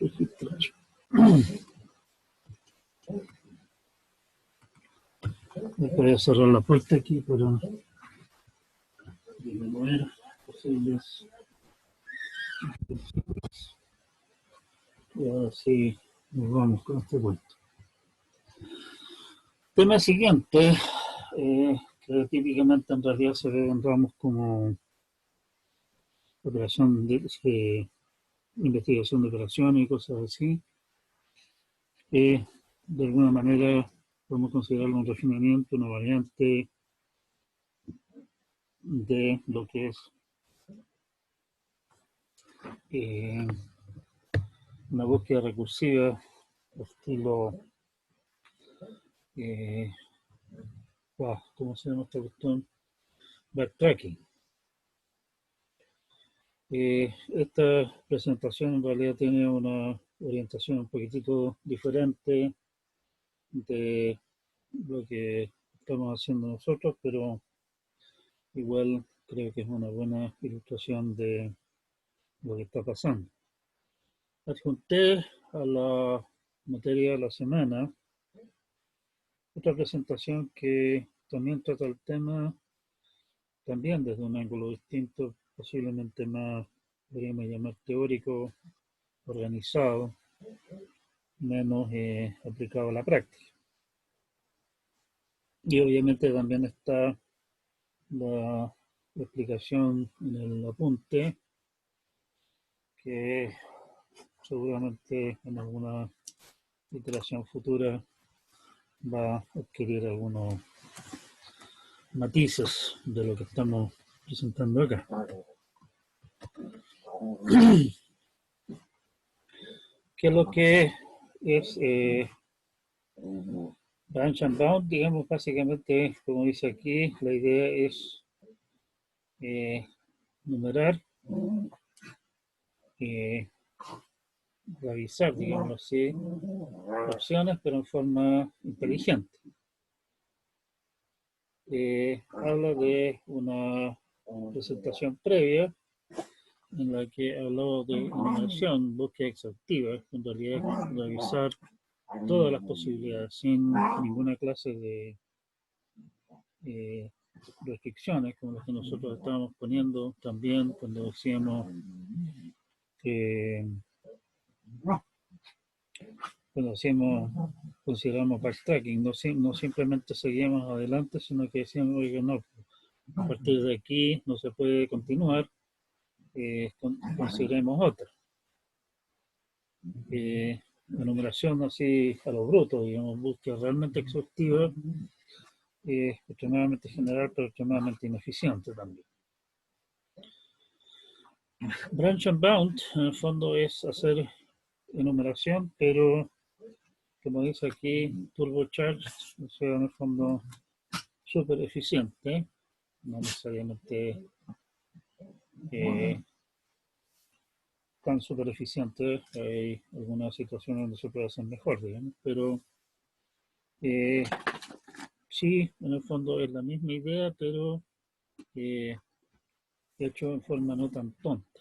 Registrar. Voy a cerrar la puerta aquí para disminuir posibles. Y ahora sí, nos vamos con este cuento. Tema siguiente, que típicamente en realidad se ve en ramos como operación de investigación de operaciones y cosas así. De alguna manera podemos considerarlo un refinamiento, una variante de lo que es una búsqueda recursiva estilo ¿cómo se llama esta cuestión? Backtracking. Esta presentación en realidad tiene una orientación un poquitito diferente de lo que estamos haciendo nosotros, pero igual creo que es una buena ilustración de lo que está pasando. Adjunté a la materia de la semana otra presentación que también trata el tema, también desde un ángulo distinto, posiblemente más, podríamos llamar teórico, organizado, menos aplicado a la práctica. Y obviamente también está la explicación en el apunte, que seguramente en alguna iteración futura va a adquirir algunos matices de lo que estamos presentando acá. ¿Qué es lo que es branch and bound? Digamos, básicamente, como dice aquí, la idea es numerar, revisar, digamos así, opciones, pero en forma inteligente. Habla de una presentación previa en la que habló de enumeración, búsqueda exhaustiva, en realidad es revisar todas las posibilidades sin ninguna clase de restricciones como las que nosotros estábamos poniendo también cuando decíamos que cuando hacíamos, consideramos backtracking, no simplemente seguíamos adelante, sino que decíamos, oiga, no, a partir de aquí no se puede continuar, consideremos otra. Enumeración así a lo bruto, digamos, búsqueda realmente exhaustiva, extremadamente general, pero extremadamente ineficiente también. Branch and bound, en el fondo, es hacer enumeración, pero como dice aquí, turbocharged, o sea, en el fondo, súper eficiente, no necesariamente tan súper eficiente, hay algunas situaciones donde se puede hacer mejor, digamos, pero sí, en el fondo es la misma idea, pero hecho en forma no tan tonta.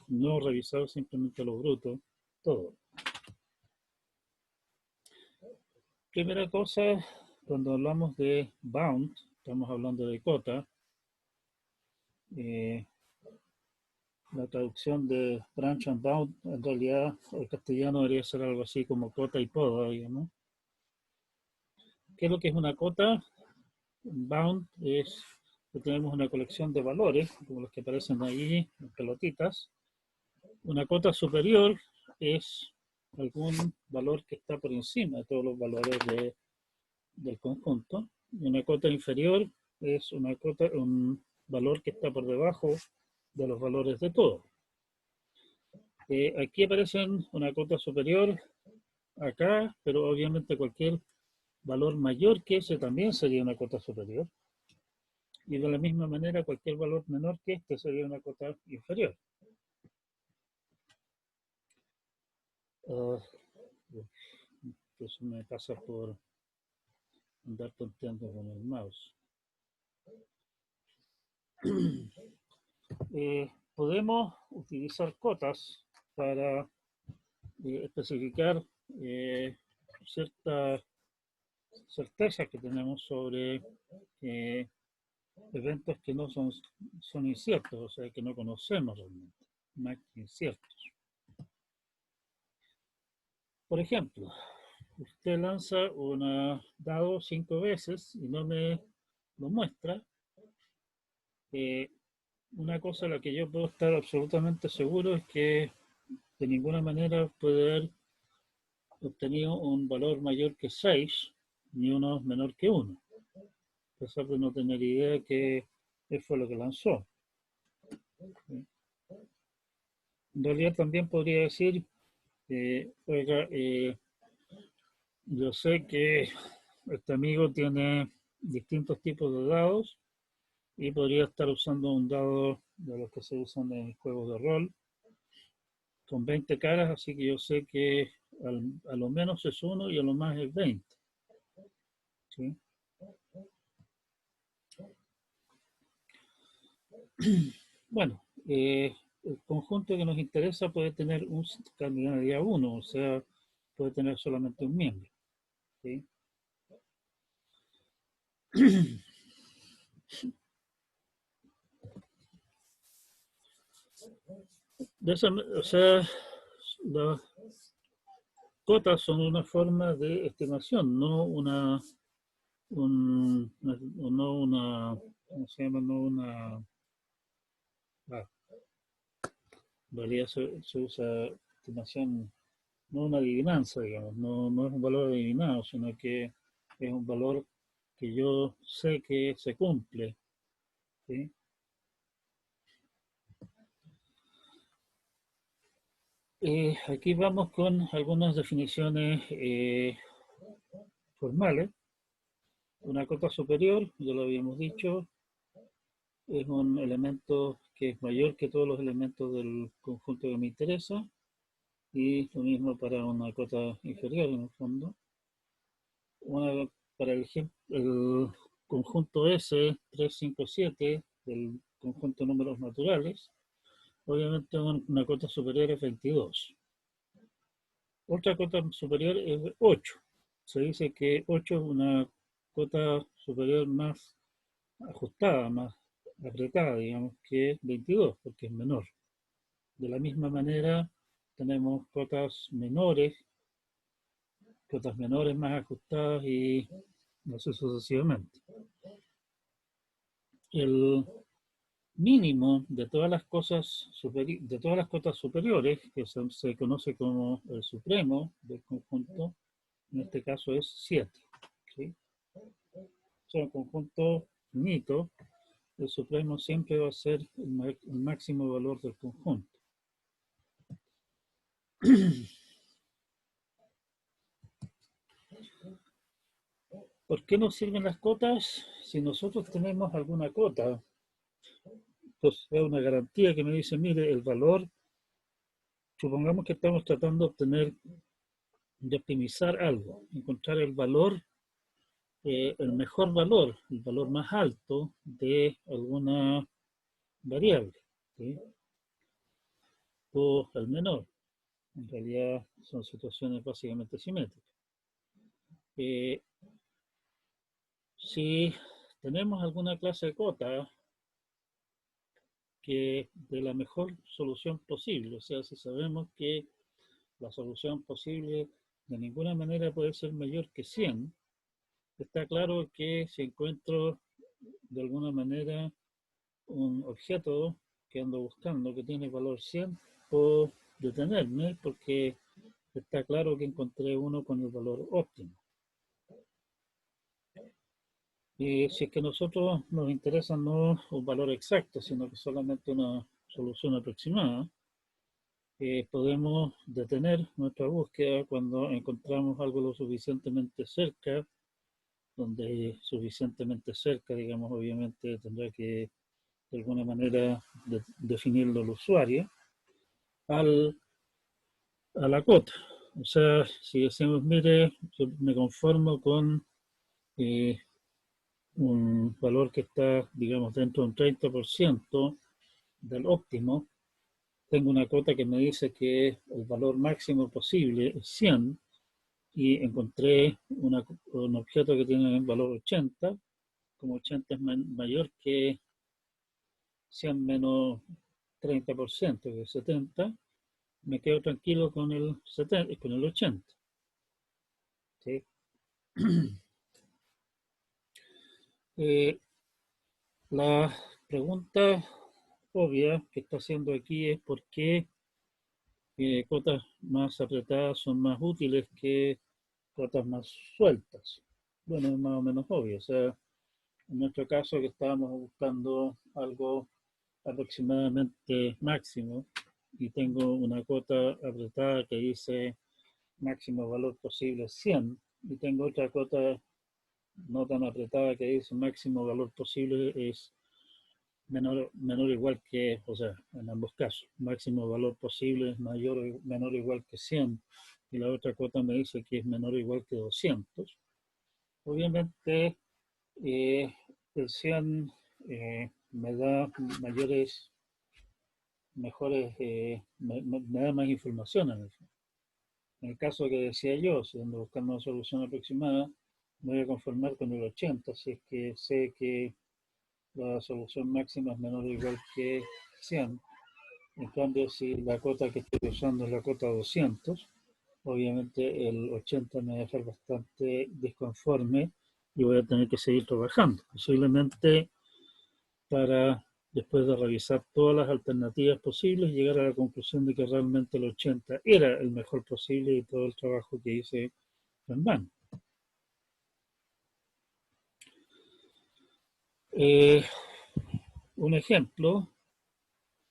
No revisar simplemente lo bruto, todo. Primera cosa, cuando hablamos de bound, estamos hablando de cota. La traducción de branch and bound, en realidad, el castellano debería ser algo así como cota y poda, digamos. ¿Qué es lo que es una cota? Bound es que tenemos una colección de valores, como los que aparecen ahí, en pelotitas. Una cota superior es algún valor que está por encima de todos los valores del conjunto. Y una cota inferior es un valor que está por debajo de los valores de todo. Aquí aparecen una cota superior, acá, pero obviamente cualquier valor mayor que ese también sería una cota superior. Y de la misma manera, cualquier valor menor que este sería una cota inferior. Eso me pasa por andar tonteando con el mouse. Podemos utilizar cotas para especificar ciertas certezas que tenemos sobre eventos que no son inciertos, o sea, que no conocemos realmente, más que inciertos. Por ejemplo, usted lanza un dado 5 veces y no me lo muestra. Una cosa a la que yo puedo estar absolutamente seguro es que de ninguna manera puede haber obtenido un valor mayor que 6 ni uno menor que 1, a pesar de no tener idea de qué fue lo que lanzó. En realidad también podría decir, oiga, yo sé que este amigo tiene distintos tipos de dados y podría estar usando un dado de los que se usan en juegos de rol con 20 caras, así que yo sé que a lo menos es 1 y a lo más es 20. ¿Sí? Bueno, el conjunto que nos interesa puede tener un cardinalidad 1, o sea, puede tener solamente un miembro. ¿Sí? O sea, las cotas son una forma de estimación, no no una, ¿cómo se llama? No una, en realidad se usa estimación, no una adivinanza, digamos, no es un valor adivinado, sino que es un valor que yo sé que se cumple. ¿Sí? Aquí vamos con algunas definiciones formales. Una cota superior, ya lo habíamos dicho, es un elemento que es mayor que todos los elementos del conjunto que me interesa, y lo mismo para una cota inferior en el fondo. Para el conjunto S357 del conjunto de números naturales, obviamente una cota superior es 22. Otra cota superior es 8. Se dice que 8 es una cota superior más ajustada, más apretada, digamos, que 22, porque es menor. De la misma manera, tenemos cotas menores más ajustadas y así sucesivamente. El mínimo de todas las de todas las cotas superiores, que se conoce como el supremo del conjunto, en este caso es 7. ¿Sí? O sea, un conjunto finito, el supremo siempre va a ser el máximo valor del conjunto. ¿Por qué nos sirven las cotas? Si nosotros tenemos alguna cota, pues es una garantía que me dice, mire, el valor, supongamos que estamos tratando de optimizar algo, encontrar el valor, el mejor valor, el valor más alto de alguna variable, ¿sí? O el menor. En realidad son situaciones básicamente simétricas. Si tenemos alguna clase de cota que de la mejor solución posible, o sea, si sabemos que la solución posible de ninguna manera puede ser mayor que 100, está claro que si encuentro de alguna manera un objeto que ando buscando que tiene valor 100, puedo detenerme porque está claro que encontré uno con el valor óptimo. Y si es que a nosotros nos interesa no un valor exacto, sino que solamente una solución aproximada, podemos detener nuestra búsqueda cuando encontramos algo lo suficientemente cerca, donde suficientemente cerca, digamos, obviamente tendrá que de alguna manera definirlo el usuario, a la cota. O sea, si decimos, mire, yo me conformo con eh, un valor que está, digamos, dentro de un 30% del óptimo, tengo una cota que me dice que el valor máximo posible es 100 y encontré un objeto que tiene un valor 80, como 80 es mayor que 100 menos 30%, que es 70, me quedo tranquilo con el 70, con el 80. ¿Sí? La pregunta obvia que está haciendo aquí es por qué cotas más apretadas son más útiles que cotas más sueltas. Bueno, es más o menos obvio. O sea, en nuestro caso que estábamos buscando algo aproximadamente máximo y tengo una cota apretada que dice máximo valor posible 100 y tengo otra cota no tan apretada que dice máximo valor posible es menor o igual que, o sea, en ambos casos, máximo valor posible es menor o igual que 100 y la otra cuota me dice que es menor o igual que 200. Obviamente, el 100 me da mejores, me da más información en el fondo. En el caso que decía yo, si ando buscando una solución aproximada, me voy a conformar con el 80, si es que sé que la solución máxima es menor o igual que 100. En cambio, si la cota que estoy usando es la cota 200, obviamente el 80 me va a dejar bastante desconforme y voy a tener que seguir trabajando. Posiblemente para, después de revisar todas las alternativas posibles, llegar a la conclusión de que realmente el 80 era el mejor posible y todo el trabajo que hice fue en vano. Un ejemplo,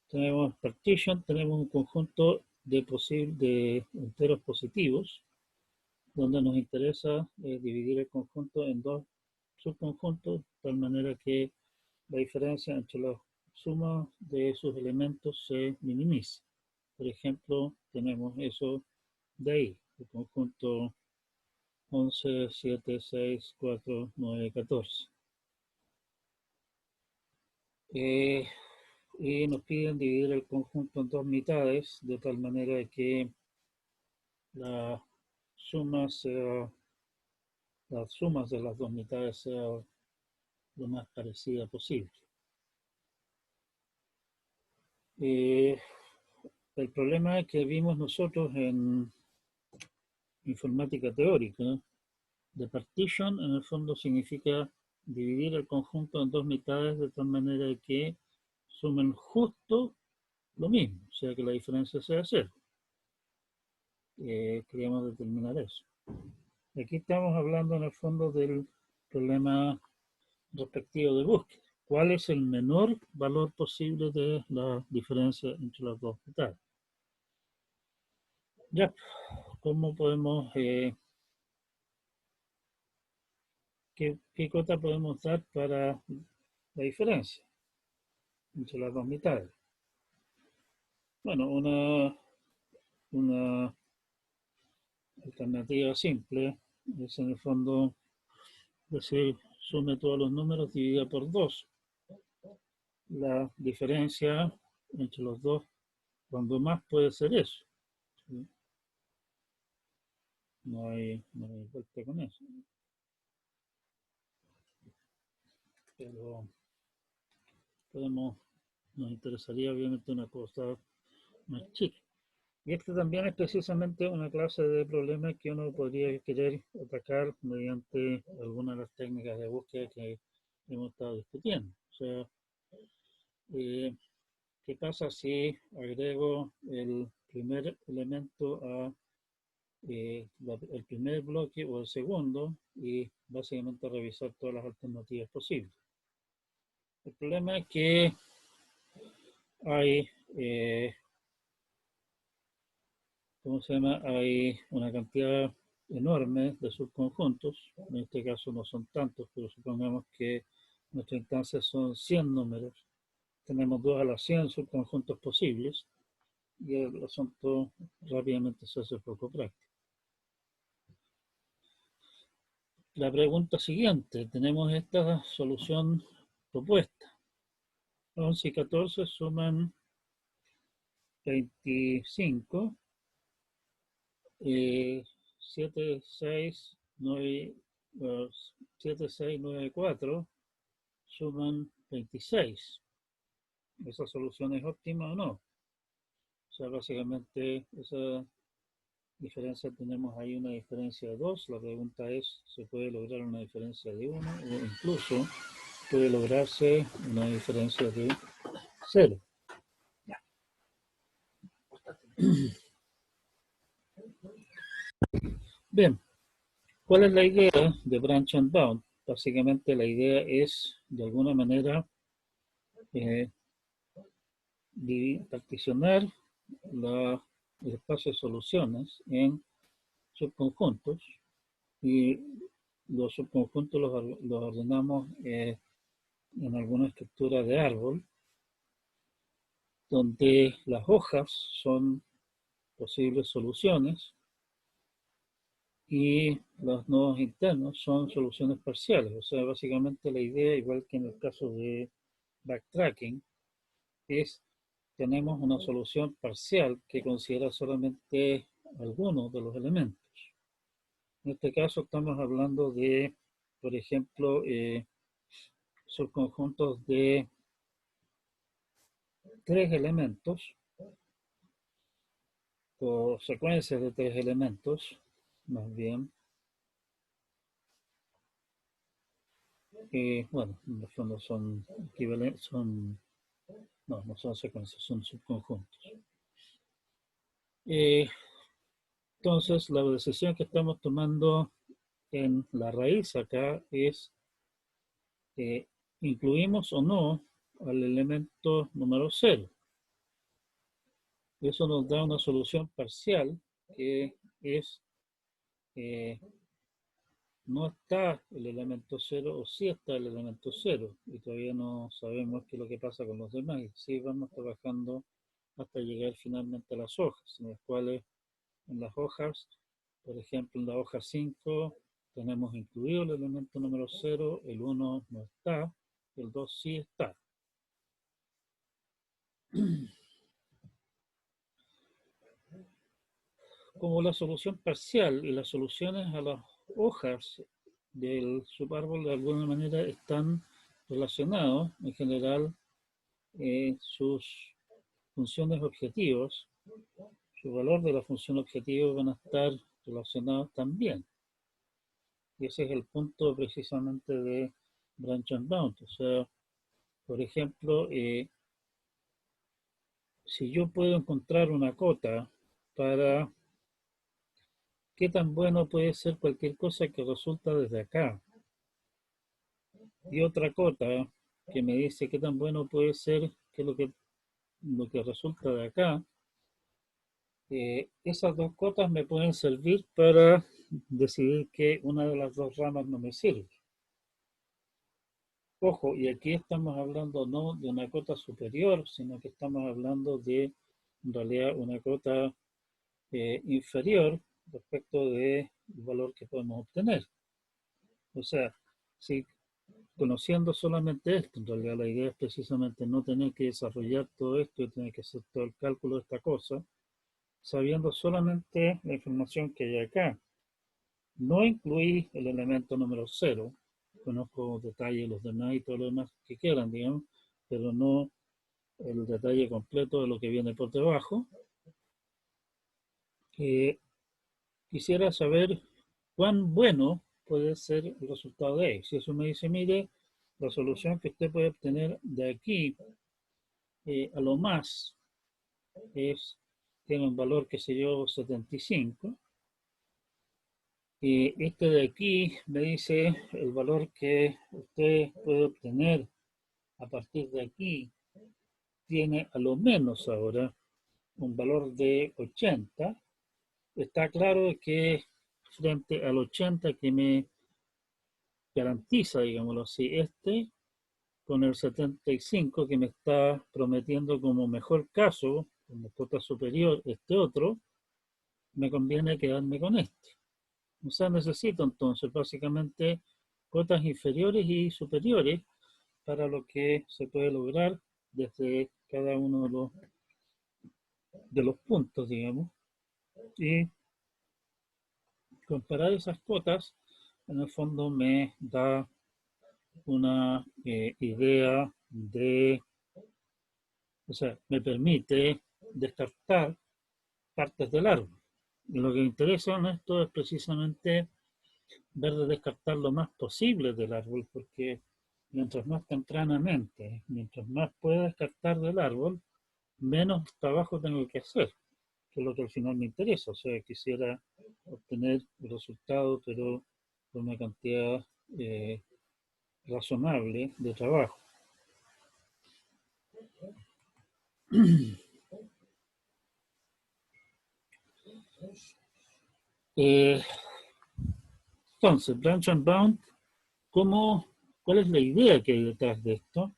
tenemos partition, tenemos un conjunto de enteros positivos, donde nos interesa dividir el conjunto en dos subconjuntos, de tal manera que la diferencia entre las sumas de sus elementos se minimice. Por ejemplo, tenemos eso de ahí, el conjunto 11, 7, 6, 4, 9, 14. Y nos piden dividir el conjunto en dos mitades, de tal manera que la suma sea, las sumas de las dos mitades sean lo más parecida posible. El problema que vimos nosotros en informática teórica, de partition en el fondo significa dividir el conjunto en dos mitades de tal manera que sumen justo lo mismo, o sea que la diferencia sea cero. Queríamos determinar eso. Aquí estamos hablando en el fondo del problema respectivo de búsqueda. ¿Cuál es el menor valor posible de la diferencia entre las dos mitades? Ya, ¿cómo podemos, qué cota podemos dar para la diferencia entre las dos mitades? Bueno, una alternativa simple es en el fondo decir sume todos los números dividida por 2. La diferencia entre los dos, cuando más puede ser eso. ¿Sí? No hay vuelta con eso. Pero nos interesaría obviamente una cosa más chica. Y este también es precisamente una clase de problema que uno podría querer atacar mediante algunas de las técnicas de búsqueda que hemos estado discutiendo. O sea, ¿qué pasa si agrego el primer elemento a el primer bloque o el segundo y básicamente revisar todas las alternativas posibles? El problema es que hay, ¿cómo se llama? Hay una cantidad enorme de subconjuntos, en este caso no son tantos, pero supongamos que nuestra instancia son 100 números, tenemos 2 a la 100 subconjuntos posibles y el asunto rápidamente se hace poco práctico. La pregunta siguiente, tenemos esta solución propuesta. 11 y 14 suman 25, 7, 6, 9, 7, 6, 9, 4 suman 26. ¿Esa solución es óptima o no? O sea, básicamente esa diferencia, tenemos ahí una diferencia de 2. La pregunta es, ¿se puede lograr una diferencia de 1 o incluso puede lograrse una diferencia de 0? Bien, ¿cuál es la idea de branch and bound? Básicamente la idea es, de alguna manera, particionar el espacio de soluciones en subconjuntos, y los subconjuntos los ordenamos en alguna estructura de árbol, donde las hojas son posibles soluciones y los nodos internos son soluciones parciales. O sea, básicamente la idea, igual que en el caso de backtracking, es tenemos una solución parcial que considera solamente algunos de los elementos. En este caso estamos hablando de, por ejemplo, subconjuntos de 3 elementos o secuencias de 3 elementos, más bien. Bueno, en el fondo son equivalentes, no son secuencias, son subconjuntos. Entonces, la decisión que estamos tomando en la raíz acá es, incluimos o no al elemento número 0. Eso nos da una solución parcial que es, no está el elemento 0 o sí está el elemento 0, y todavía no sabemos qué es lo que pasa con los demás, y sí vamos trabajando hasta llegar finalmente a las hojas, en las cuales en las hojas, por ejemplo en la hoja 5 tenemos incluido el elemento número 0, el 1 no está, el 2 sí está. Como la solución parcial y las soluciones a las hojas del subárbol de alguna manera están relacionados, en general sus funciones objetivos, su valor de la función objetivo van a estar relacionados también. Y ese es el punto precisamente de branch and bound. O sea, por ejemplo, si yo puedo encontrar una cota para qué tan bueno puede ser cualquier cosa que resulta desde acá, y otra cota que me dice qué tan bueno puede ser que lo que resulta de acá, esas dos cotas me pueden servir para decidir que una de las dos ramas no me sirve. Ojo, y aquí estamos hablando no de una cota superior, sino que estamos hablando de, en realidad, una cota inferior respecto del valor que podemos obtener. O sea, si conociendo solamente esto, en realidad la idea es precisamente no tener que desarrollar todo esto y tener que hacer todo el cálculo de esta cosa, sabiendo solamente la información que hay acá. No incluí el elemento número 0, conozco detalles de los demás y todo lo demás que quieran, digamos, pero no el detalle completo de lo que viene por debajo. Quisiera saber cuán bueno puede ser el resultado de ahí. Si eso me dice, mire, la solución que usted puede obtener de aquí a lo más tiene un valor, que sé yo, 75. Y este de aquí me dice el valor que usted puede obtener a partir de aquí tiene a lo menos ahora un valor de 80. Está claro que frente al 80 que me garantiza, digámoslo así, con el 75 que me está prometiendo como mejor caso, como cuota superior, este otro, me conviene quedarme con este. O sea, necesito entonces básicamente cotas inferiores y superiores para lo que se puede lograr desde cada uno de los de los puntos, digamos, y comparar esas cotas, en el fondo me da una idea de, o sea, me permite descartar partes del árbol. Y lo que interesa en esto es precisamente ver de descartar lo más posible del árbol, porque mientras más tempranamente, mientras más pueda descartar del árbol, menos trabajo tengo que hacer, que es lo que al final me interesa. O sea, quisiera obtener el resultado, pero con una cantidad razonable de trabajo. Eh, entonces, Branch and Bound, ¿cómo, ¿cuál es la idea que hay detrás de esto?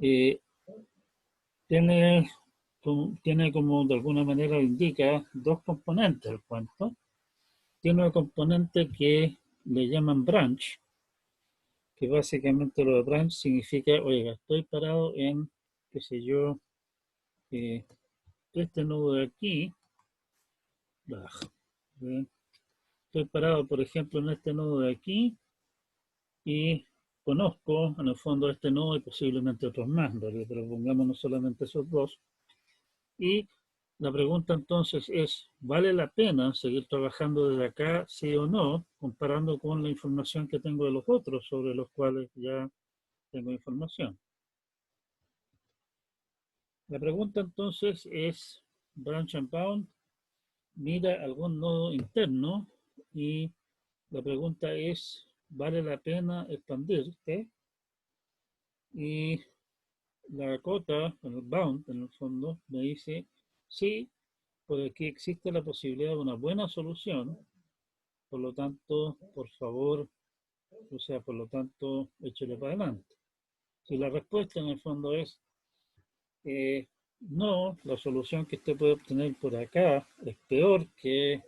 Eh, tiene, tiene como de alguna manera indica dos componentes el cuento. Tiene un componente que le llaman branch, que básicamente lo de branch significa, oiga, estoy parado en, qué sé yo, eh, este nudo de aquí, estoy parado, por ejemplo, en este nudo de aquí y conozco en el fondo este nudo y posiblemente otros más, pero pongámonos solamente esos dos. Y la pregunta entonces es, ¿vale la pena seguir trabajando desde acá, sí o no, comparando con la información que tengo de los otros sobre los cuales ya tengo información? La pregunta entonces es, Branch and Bound mira algún nodo interno y la pregunta es, ¿vale la pena expandirte? Y la cota, el bound en el fondo, me dice, sí, porque aquí existe la posibilidad de una buena solución, por lo tanto, por favor, o sea, por lo tanto, échale para adelante. Si la respuesta en el fondo es no, la solución que usted puede obtener por acá es peor que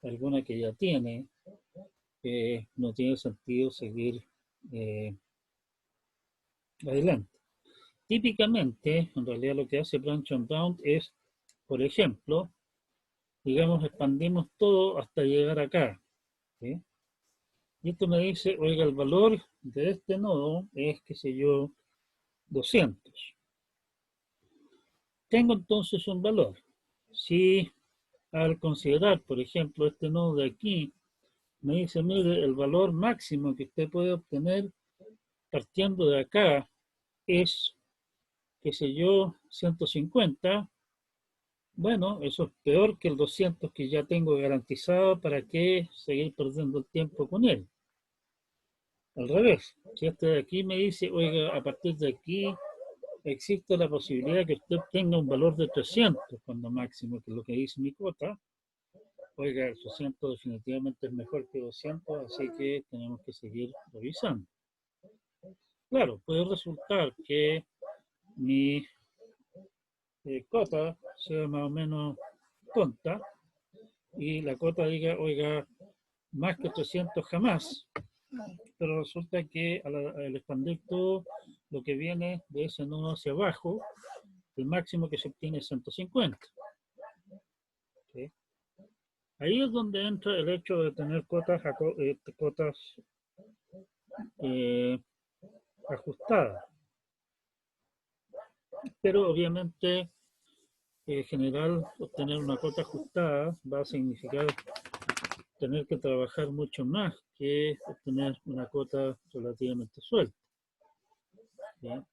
alguna que ya tiene, no tiene sentido seguir eh, adelante. Típicamente, en realidad lo que hace Branch and Bound es, por ejemplo, digamos, expandimos todo hasta llegar acá. ¿Sí? Y esto me dice, oiga, el valor de este nodo es, qué sé yo, 200. Tengo entonces un valor. Si al considerar, por ejemplo, este nodo de aquí, me dice, mire, el valor máximo que usted puede obtener partiendo de acá es, qué sé yo, 150. Bueno, eso es peor que el 200 que ya tengo garantizado. ¿Para qué seguir perdiendo el tiempo con él? Al revés, si este de aquí me dice, oiga, a partir de aquí existe la posibilidad que usted tenga un valor de 300 cuando máximo, que es lo que dice mi cuota. Oiga, el 300 definitivamente es mejor que 200, así que tenemos que seguir revisando. Claro, puede resultar que mi cota sea más o menos tonta y la cota diga, oiga, más que 300 jamás, pero resulta que al expandir todo lo que viene de ese nodo hacia abajo, el máximo que se obtiene es 150. ¿Sí? Ahí es donde entra el hecho de tener cotas eh, ajustadas, pero obviamente en general obtener una cota ajustada va a significar tener que trabajar mucho más que obtener una cota relativamente suelta. ¿Ya?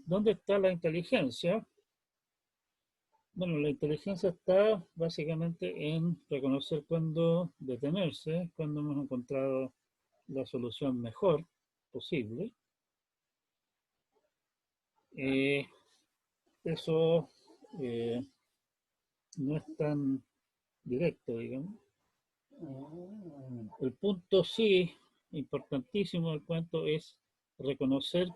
¿Dónde está la inteligencia? Bueno, la inteligencia está básicamente en reconocer cuándo detenerse, cuándo hemos encontrado la solución mejor posible. Eh, eso no es tan directo, digamos. El punto sí, importantísimo del cuento, es reconocer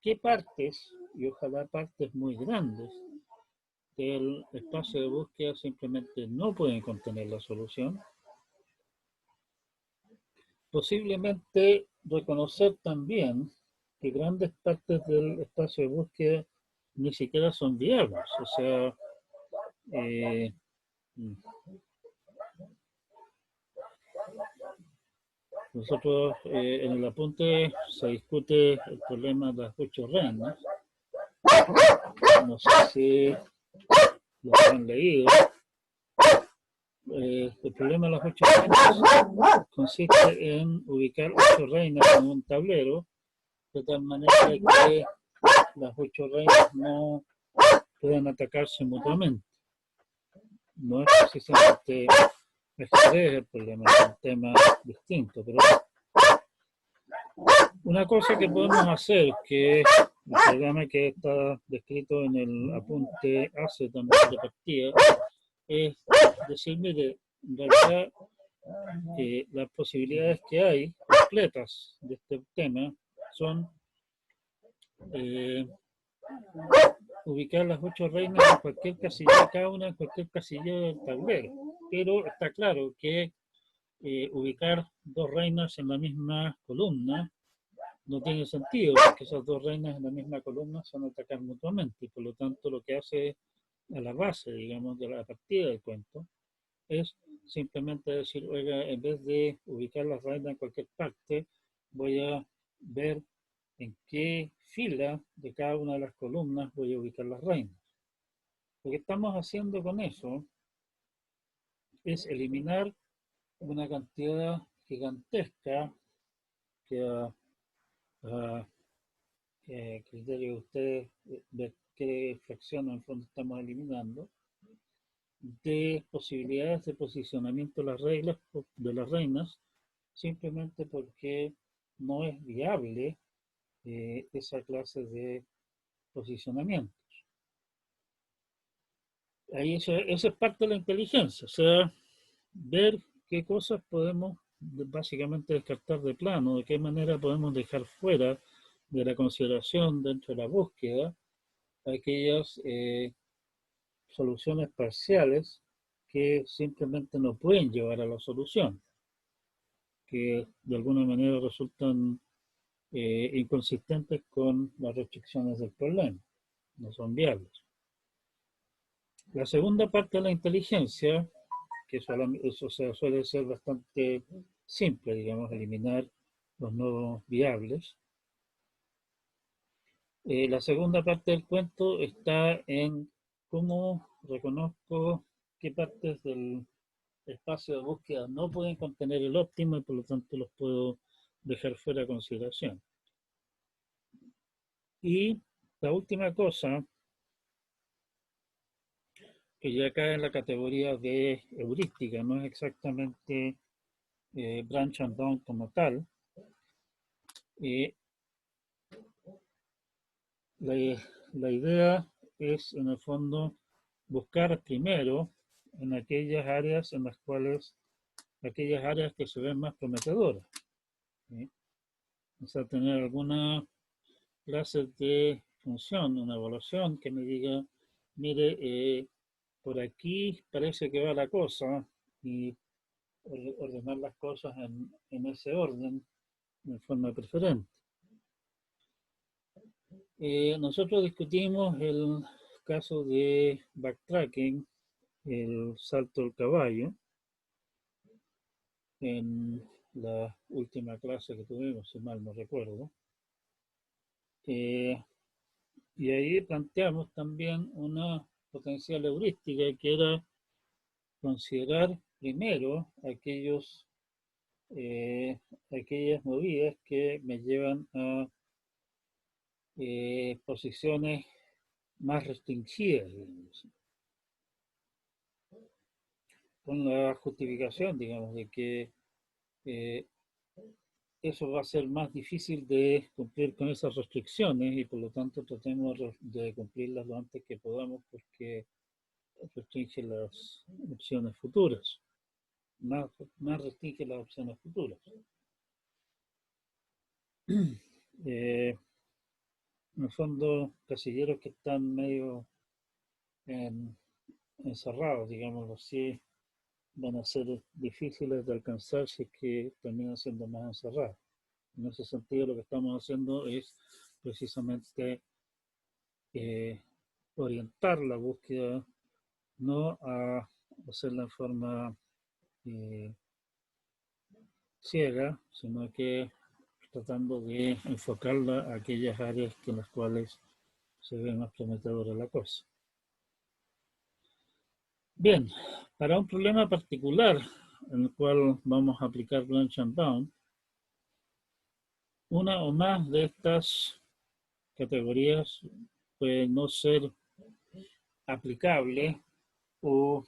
qué partes, y ojalá partes muy grandes, del espacio de búsqueda simplemente no pueden contener la solución. posiblemente reconocer también que grandes partes del espacio de búsqueda ni siquiera son viables. O sea, eh, nosotros en el apunte se discute el problema de las 8 reinas. No sé si lo han leído. El problema de las 8 reinas consiste en ubicar 8 reinas en un tablero de tal manera que las 8 reinas no puedan atacarse mutuamente. No es precisamente ajedrez el problema, es un tema distinto, pero una cosa que podemos hacer, que el programa que está descrito en el apunte hace también de partida, es decir, mire, en realidad las posibilidades que hay completas de este tema son ubicar las 8 reinas en cualquier casillero, cada una en cualquier casillero del tablero. Pero está claro que ubicar 2 reinas en la misma columna no tiene sentido, porque esas 2 reinas en la misma columna se van a atacar mutuamente, y por lo tanto lo que hace a la base, digamos, de la partida del cuento, es simplemente decir, oiga, en vez de ubicar las reinas en cualquier parte, voy a ver en qué fila de cada una de las columnas voy a ubicar las reinas. Lo que estamos haciendo con eso es eliminar una cantidad gigantesca que a criterio de ustedes de qué fracción en el fondo estamos eliminando, de posibilidades de posicionamiento de las reglas de las reinas, simplemente porque no es viable esa clase de posicionamientos. Ahí eso es parte de la inteligencia, o sea, ver qué cosas podemos básicamente descartar de plano, de qué manera podemos dejar fuera de la consideración dentro de la búsqueda aquellas soluciones parciales que simplemente no pueden llevar a la solución, que de alguna manera resultan inconsistentes con las restricciones del problema, no son viables. La segunda parte de la inteligencia, que eso suele ser bastante simple, digamos, eliminar los no viables. La segunda parte del cuento está en cómo reconozco qué partes del espacio de búsqueda no pueden contener el óptimo y por lo tanto los puedo dejar fuera de consideración. Y la última cosa, que ya cae en la categoría de heurística, no es exactamente branch and down como tal. La idea es, en el fondo, buscar primero en aquellas áreas en las cuales, aquellas áreas que se ven más prometedoras. ¿Sí? O sea, tener alguna clase de función, una evaluación que me diga, mire, por aquí parece que va la cosa, y ordenar las cosas en ese orden de forma preferente. Nosotros discutimos el caso de backtracking, el salto del caballo, en la última clase que tuvimos, si mal no recuerdo. Y ahí planteamos también una potencial heurística que era considerar primero aquellas movidas que me llevan a posiciones más restringidas, digamos, con la justificación, digamos, de que eso va a ser más difícil de cumplir con esas restricciones y por lo tanto tratemos de cumplirlas lo antes que podamos porque restringe las opciones futuras, más restringe las opciones futuras. En el fondo, casilleros que están medio encerrados, digámoslo así, van a ser difíciles de alcanzar si es que terminan siendo más encerradas. En ese sentido, lo que estamos haciendo es precisamente eh, orientar la búsqueda no a hacerla en forma eh, ciega, sino que tratando de enfocarla a aquellas áreas que en las cuales se ve más prometedora la cosa. Bien, para un problema particular en el cual vamos a aplicar Blanch and Bound, una o más de estas categorías puede no ser aplicable o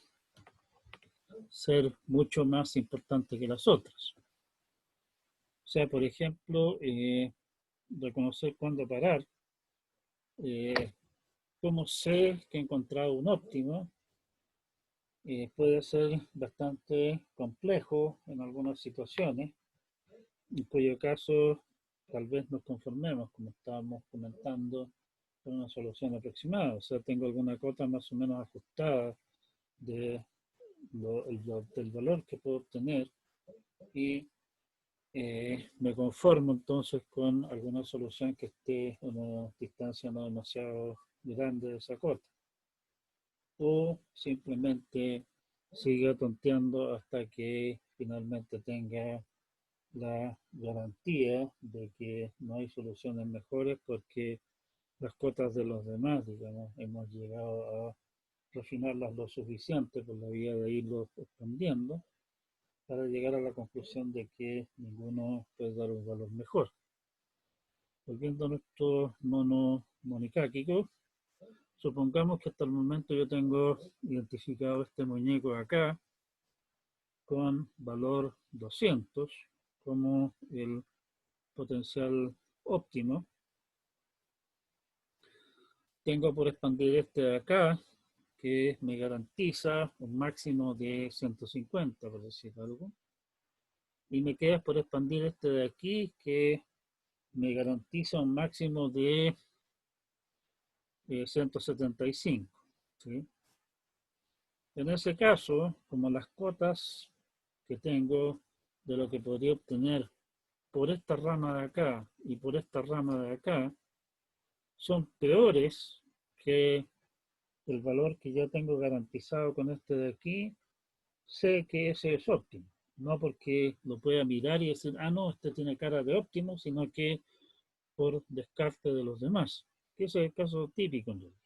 ser mucho más importante que las otras. O sea, por ejemplo, reconocer cuándo parar, eh, cómo sé que he encontrado un óptimo, puede ser bastante complejo en algunas situaciones, en cuyo caso tal vez nos conformemos, como estábamos comentando, con una solución aproximada. O sea, tengo alguna cota más o menos ajustada de del valor que puedo obtener y me conformo entonces con alguna solución que esté a una distancia no demasiado grande de esa cota. O simplemente siga tonteando hasta que finalmente tenga la garantía de que no hay soluciones mejores porque las cotas de los demás, digamos, hemos llegado a refinarlas lo suficiente por la vía de irlos expandiendo para llegar a la conclusión de que ninguno puede dar un valor mejor. Volviendo a nuestro mono monicáquico, supongamos que hasta el momento yo tengo identificado este muñeco acá con valor 200 como el potencial óptimo. Tengo por expandir este de acá, que me garantiza un máximo de 150, por decir algo. Y me queda por expandir este de aquí, que me garantiza un máximo de 175. ¿Sí? En ese caso, como las cotas que tengo de lo que podría obtener por esta rama de acá y por esta rama de acá son peores que el valor que yo tengo garantizado con este de aquí, sé que ese es óptimo. No porque lo pueda mirar y decir, ah, no, este tiene cara de óptimo, sino que por descarte de los demás, que ese es el caso típico en realidad.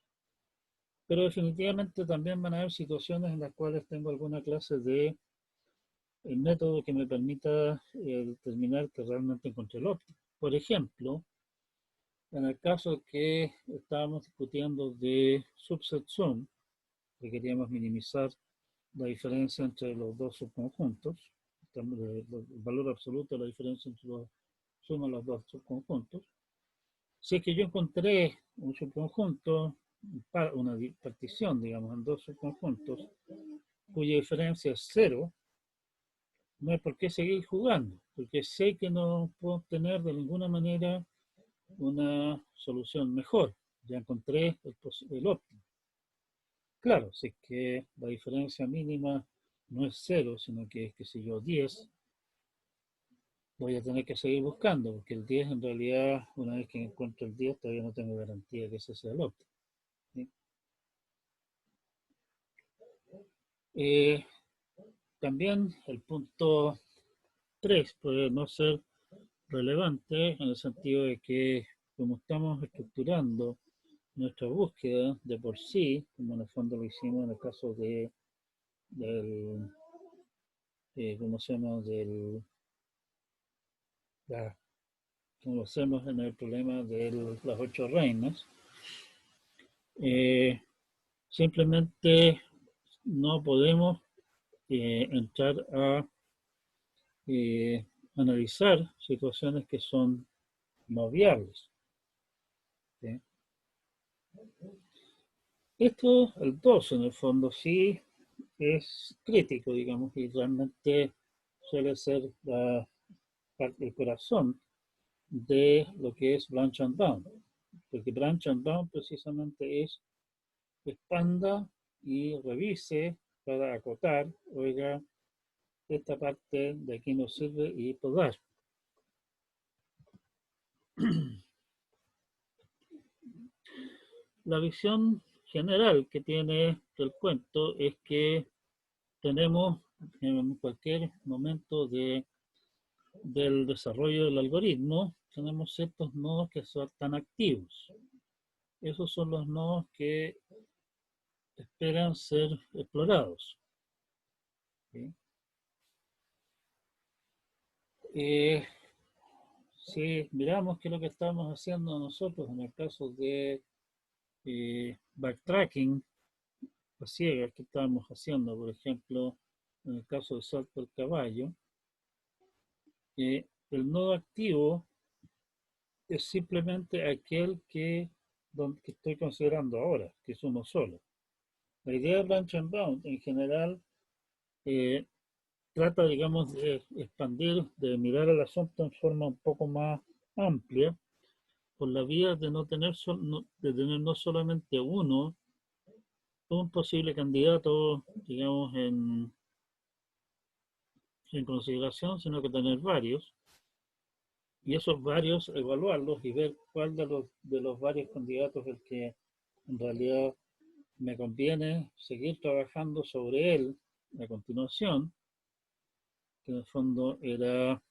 Pero definitivamente también van a haber situaciones en las cuales tengo alguna clase de el método que me permita determinar que realmente encontré el óptimo. Por ejemplo, en el caso que estábamos discutiendo de subset sum, que queríamos minimizar la diferencia entre los dos subconjuntos, el valor absoluto de la diferencia entre la suma de los dos subconjuntos. Si es que yo encontré un subconjunto, una partición, digamos, en dos subconjuntos, cuya diferencia es cero, no hay por qué seguir jugando, porque sé que no puedo obtener de ninguna manera una solución mejor. Ya encontré el óptimo. Claro, si es que la diferencia mínima no es cero, sino que es, qué sé yo, 10, voy a tener que seguir buscando, porque el 10 en realidad, una vez que encuentro el 10, todavía no tengo garantía que ese sea el óptimo. ¿Sí? También el punto 3 puede no ser relevante en el sentido de que como estamos estructurando nuestra búsqueda de por sí, como en el fondo lo hicimos en el caso del, ¿cómo se llama? Como lo hacemos en el problema de las 8 reinas, eh, simplemente no podemos entrar a eh, analizar situaciones que son no viables. ¿Sí? Esto, el 2 en el fondo, sí es crítico, digamos, y realmente suele ser el corazón de lo que es Branch and Bound, porque Branch and Bound precisamente es expanda y revise para acotar, oiga, esta parte de aquí nos sirve y podar. La visión general que tiene el cuento es que tenemos en cualquier momento del desarrollo del algoritmo, tenemos ciertos nodos que están activos. Esos son los nodos que esperan ser explorados. ¿Sí? Si miramos qué es lo que estamos haciendo nosotros en el caso de backtracking a ciegas que estamos haciendo, por ejemplo, en el caso del salto del caballo, el nodo activo es simplemente aquel que estoy considerando ahora, que es uno solo. La idea de Branch and Bound en general trata, digamos, de expandir, de mirar el asunto en forma un poco más amplia, por la vía de no tener, de tener no solamente un posible candidato, digamos, en consideración, sino que tener varios, y esos varios evaluarlos y ver cuál de los varios candidatos es el que en realidad me conviene seguir trabajando sobre él a continuación, que en el fondo era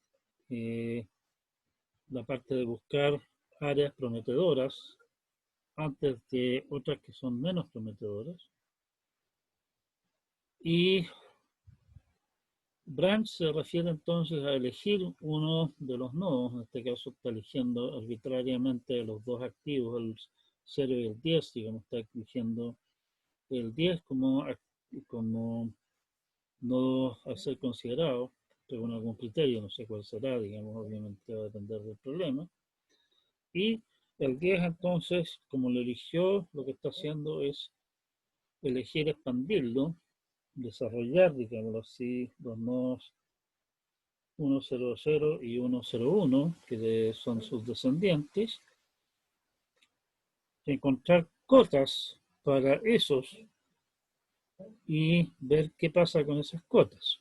la parte de buscar áreas prometedoras antes de otras que son menos prometedoras. Y branch se refiere entonces a elegir uno de los nodos, en este caso está eligiendo arbitrariamente los dos activos, el 0 y el 10, digamos, está eligiendo el 10 como nodo a ser considerado según algún criterio, no sé cuál será, digamos, obviamente va a depender del problema. Y el 10 entonces, como lo eligió, lo que está haciendo es elegir expandirlo, desarrollar, digámoslo así, los nodos 100 y 101, que son sus descendientes, encontrar cotas para esos y ver qué pasa con esas cotas.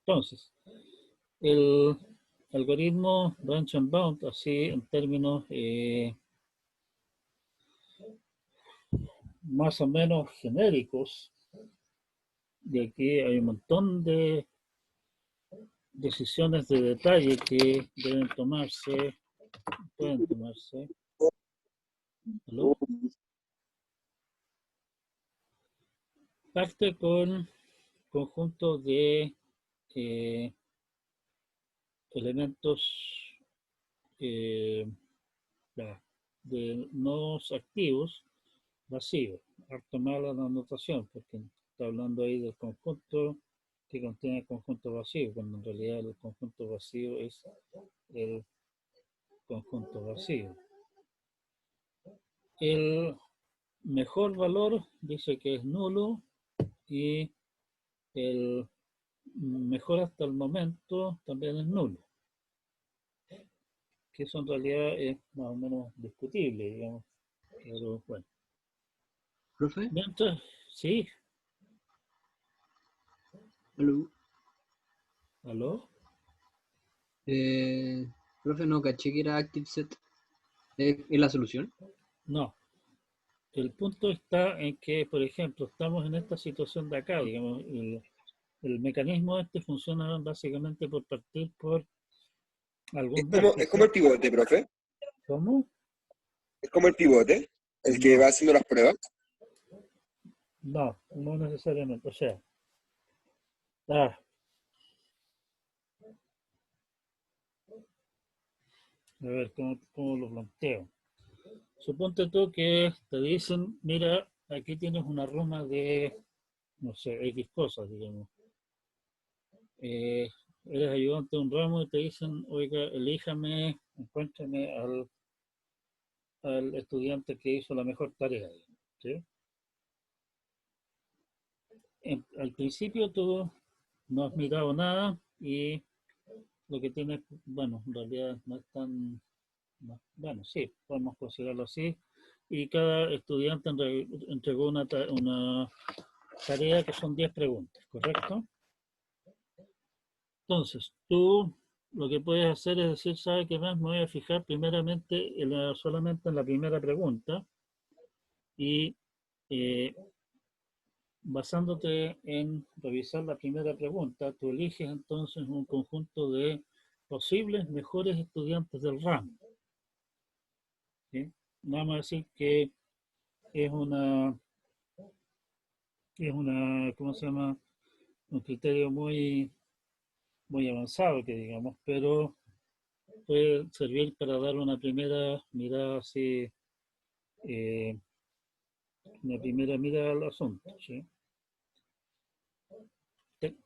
Entonces, el algoritmo Branch and Bound, así en términos más o menos genéricos, de aquí hay un montón de decisiones de detalle que deben tomarse, pueden tomarse. ¿Aló? Parte con conjunto de elementos de nodos activos vacíos. Harto mala la anotación, porque está hablando ahí del conjunto que contiene el conjunto vacío, cuando en realidad el conjunto vacío es el conjunto vacío. El mejor valor dice que es nulo y el mejor hasta el momento también es nulo, que eso en realidad es más o menos discutible, digamos, pero bueno. ¿Profe? Mientras, sí. ¿Aló? ¿Aló? Profe, no caché que era ActiveSet. ¿Es la solución? No. El punto está en que, por ejemplo, estamos en esta situación de acá, digamos, el mecanismo este funciona básicamente por partir por algún Es como vértice. el pivote, profe. ¿Cómo? Es como el pivote, el que va No, haciendo las pruebas. no necesariamente. O sea, ah, a ver, ¿cómo lo planteo? Suponte tú que te dicen, mira, aquí tienes una ruma de, no sé, X cosas, digamos. Eres ayudante de un ramo y te dicen, oiga, elíjame, encuéntrame al estudiante que hizo la mejor tarea. ¿Sí? Al principio tú no has mirado nada y lo que tienes, bueno, en realidad no es tan, bueno, sí, podemos considerarlo así. Y cada estudiante entregó una tarea que son 10 preguntas, ¿correcto? Entonces, tú lo que puedes hacer es decir, ¿sabe qué más? Me voy a fijar primeramente solamente en la primera pregunta y eh, basándote en revisar la primera pregunta, tú eliges entonces un conjunto de posibles mejores estudiantes del ramo. ¿Sí? Vamos a decir que es una, ¿cómo se llama? Un criterio muy avanzado, que digamos, pero puede servir para dar una primera mirada así, eh, una primera mirada al asunto. ¿Sí?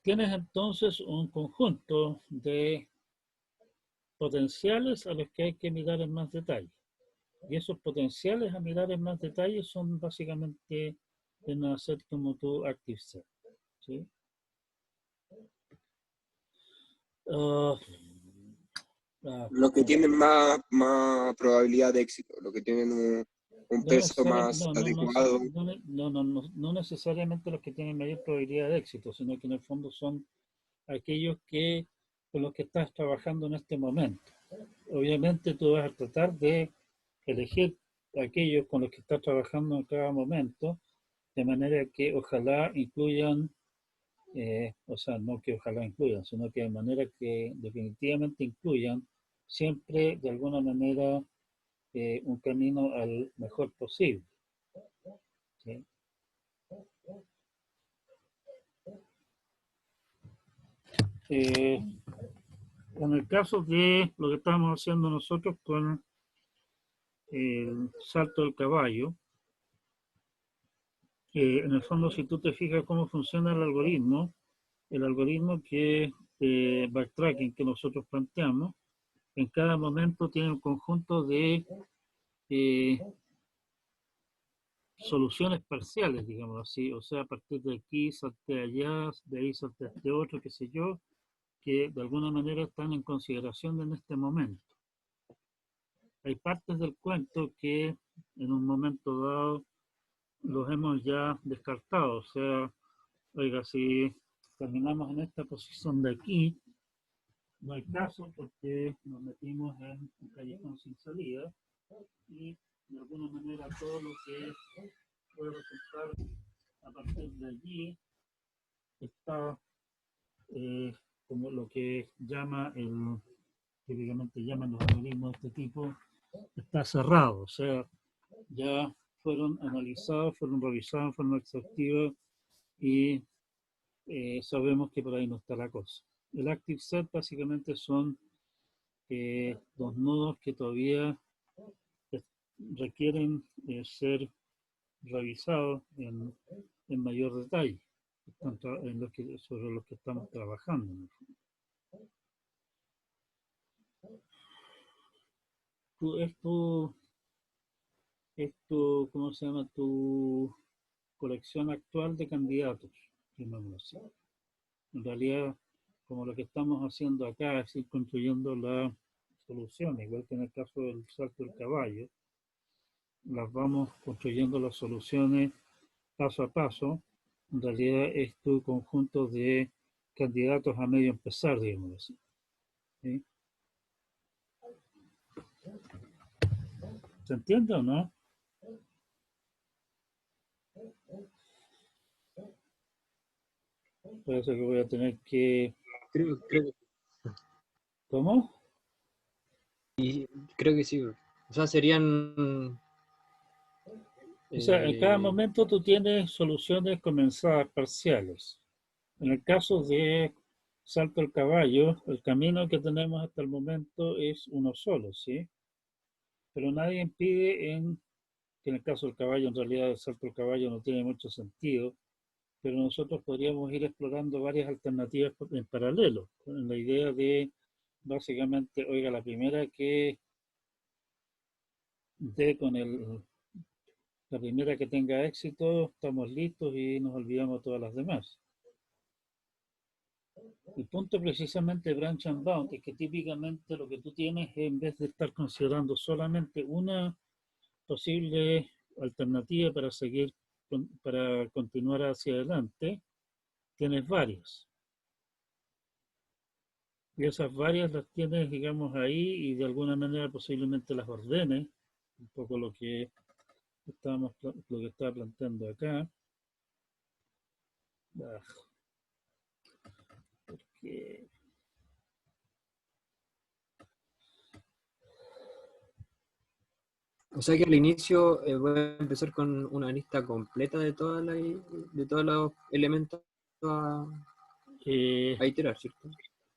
Tienes entonces un conjunto de potenciales a los que hay que mirar en más detalle. Y esos potenciales a mirar en más detalle son básicamente en hacer como tu active set. ¿Sí? Uh, Los que tienen más probabilidad de éxito, los que tienen un no, peso más adecuado. no necesariamente los que tienen mayor probabilidad de éxito, sino que en el fondo son aquellos que con los que estás trabajando en este momento. Obviamente tú vas a tratar de elegir aquellos con los que estás trabajando en cada momento, de manera que ojalá incluyan, o sea, no que ojalá incluyan, sino que de manera que definitivamente incluyan siempre de alguna manera un camino al mejor posible. ¿Sí? En el caso de lo que estamos haciendo nosotros con el salto del caballo, en el fondo si tú te fijas cómo funciona el algoritmo que backtracking que nosotros planteamos, en cada momento tiene un conjunto de eh, soluciones parciales, digamos así, o sea, a partir de aquí salté allá, de ahí salté a este otro, qué sé yo, que de alguna manera están en consideración en este momento. Hay partes del cuento que en un momento dado los hemos ya descartado, o sea, oiga, si terminamos en esta posición de aquí, no hay caso porque nos metimos en un callejón sin salida y de alguna manera todo lo que puede resultar a partir de allí está como lo que típicamente llaman los algoritmos de este tipo, está cerrado, o sea, ya fueron analizados, fueron revisados en forma exhaustiva y sabemos que por ahí no está la cosa. El active set básicamente son los nodos que todavía requieren ser revisados en mayor detalle sobre los que estamos trabajando. ¿Cómo se llama? Tu colección actual de candidatos, llamémoslo así. En realidad, como lo que estamos haciendo acá es ir construyendo la solución, igual que en el caso del salto del caballo, las vamos construyendo las soluciones paso a paso. En realidad es tu conjunto de candidatos a medio empezar, digamos así. ¿Sí? ¿Se entiende o no? Parece que voy a tener que... Creo que ¿Cómo? creo que sí. O sea, serían O sea, en cada momento tú tienes soluciones comenzadas parciales. En el caso de salto al caballo, el camino que tenemos hasta el momento es uno solo, ¿sí? Pero nadie impide que en el caso del caballo, en realidad el salto al caballo no tiene mucho sentido, pero nosotros podríamos ir explorando varias alternativas en paralelo, con la idea de, básicamente, oiga, la primera que dé la primera que tenga éxito, estamos listos y nos olvidamos de todas las demás. El punto precisamente de Branch and Bound es que típicamente lo que tú tienes, en vez de estar considerando solamente una posible alternativa para continuar hacia adelante, tienes varias. Y esas varias las tienes, digamos, ahí y de alguna manera posiblemente las ordenes, un poco lo que lo que estaba planteando acá. Porque O sea que al inicio voy a empezar con una lista completa de de todos los elementos a iterar, ¿cierto?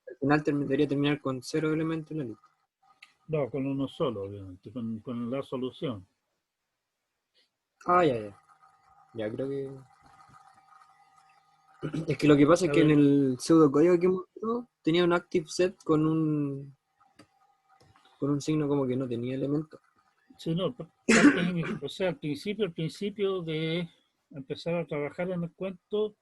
Al final debería terminar con 0 elementos en la lista. no, con uno solo, obviamente, con la solución. Ah, ya. Ya creo que... Es que lo que pasa es que en el pseudocódigo que mostró tenía un active set con un signo como que no tenía elementos. Sí, no, o sea, al principio de empezar a trabajar en el cuento,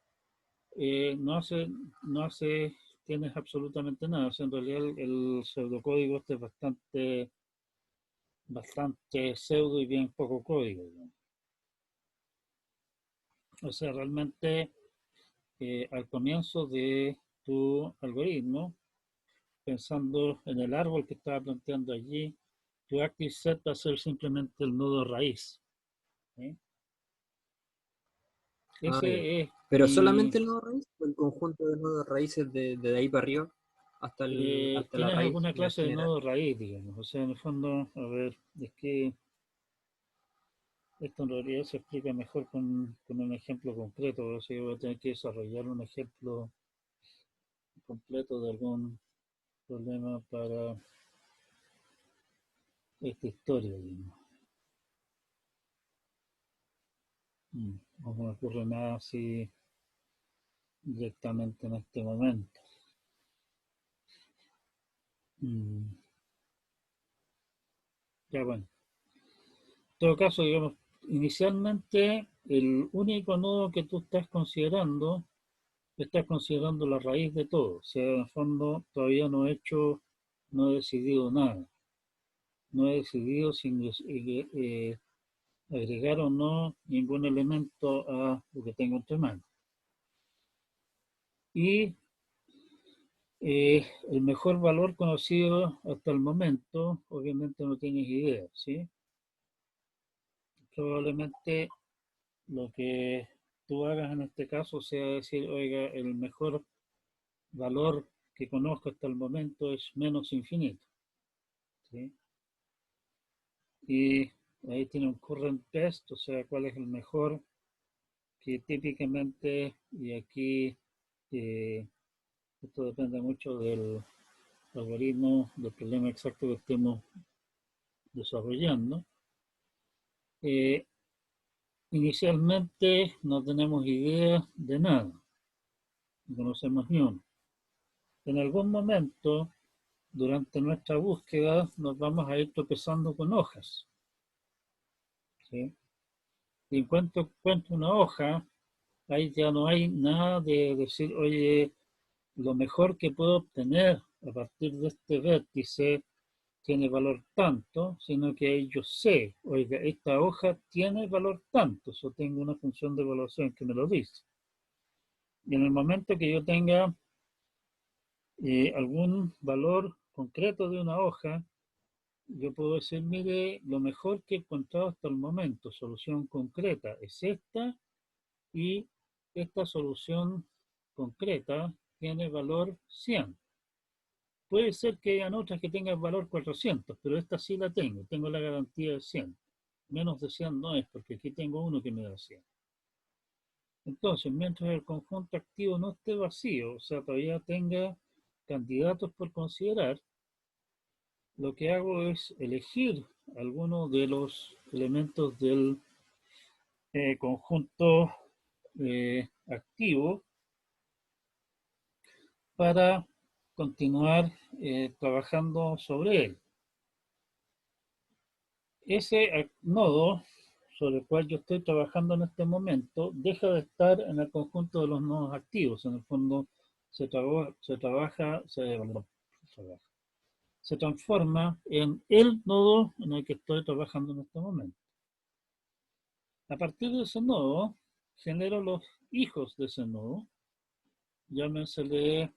no hace, tienes absolutamente nada. O sea, en realidad el pseudocódigo este es bastante pseudo y bien poco código, ¿no? O sea, realmente al comienzo de tu algoritmo, pensando en el árbol que estaba planteando allí, tu active set va a ser simplemente el nodo raíz. ¿Sí? Ese es, Pero y solamente el nodo raíz o el conjunto de nodos raíces de ahí para arriba hasta la tienes raíz alguna en clase de general. nodo raíz, digamos. O sea, en el fondo, a ver, es que esto en realidad se explica mejor con un ejemplo concreto. O sea, yo voy a tener que desarrollar un ejemplo completo de algún problema para esta historia, digamos. No me ocurre nada así directamente en este momento. Ya bueno, en todo caso, digamos, inicialmente el único nodo que tú estás considerando la raíz de todo. O sea, en el fondo todavía no he decidido nada. No he decidido si agregar o no ningún elemento a lo que tengo entre manos. Y el mejor valor conocido hasta el momento, obviamente no tienes idea, ¿sí? Probablemente lo que tú hagas en este caso sea decir, oiga, el mejor valor que conozco hasta el momento es menos infinito, ¿sí? Y ahí tiene un current best, o sea, cuál es el mejor, que típicamente, y aquí esto depende mucho del algoritmo, del problema exacto que estemos desarrollando. Eh, Inicialmente no tenemos idea de nada, no conocemos ni uno. En algún momento, durante nuestra búsqueda, nos vamos a ir tropezando con hojas, ¿sí? Y en cuanto encuentro una hoja, ahí ya no hay nada de decir, oye, lo mejor que puedo obtener a partir de este vértice tiene valor tanto, sino que ahí yo sé, oiga, esta hoja tiene valor tanto, eso tengo una función de evaluación que me lo dice. Y en el momento que yo tenga algún valor concreto de una hoja, yo puedo decir, mire, lo mejor que he encontrado hasta el momento, solución concreta, es esta, y esta solución concreta tiene valor 100. Puede ser que hayan otras que tengan valor 400, pero esta sí la tengo la garantía de 100. Menos de 100 no es, porque aquí tengo uno que me da 100. Entonces, mientras el conjunto activo no esté vacío, o sea, todavía tenga candidatos por considerar, lo que hago es elegir alguno de los elementos del conjunto activo para continuar trabajando sobre él. Ese nodo sobre el cual yo estoy trabajando en este momento deja de estar en el conjunto de los nodos activos. En el fondo se transforma en el nodo en el que estoy trabajando en este momento. A partir de ese nodo, genero los hijos de ese nodo, llámensele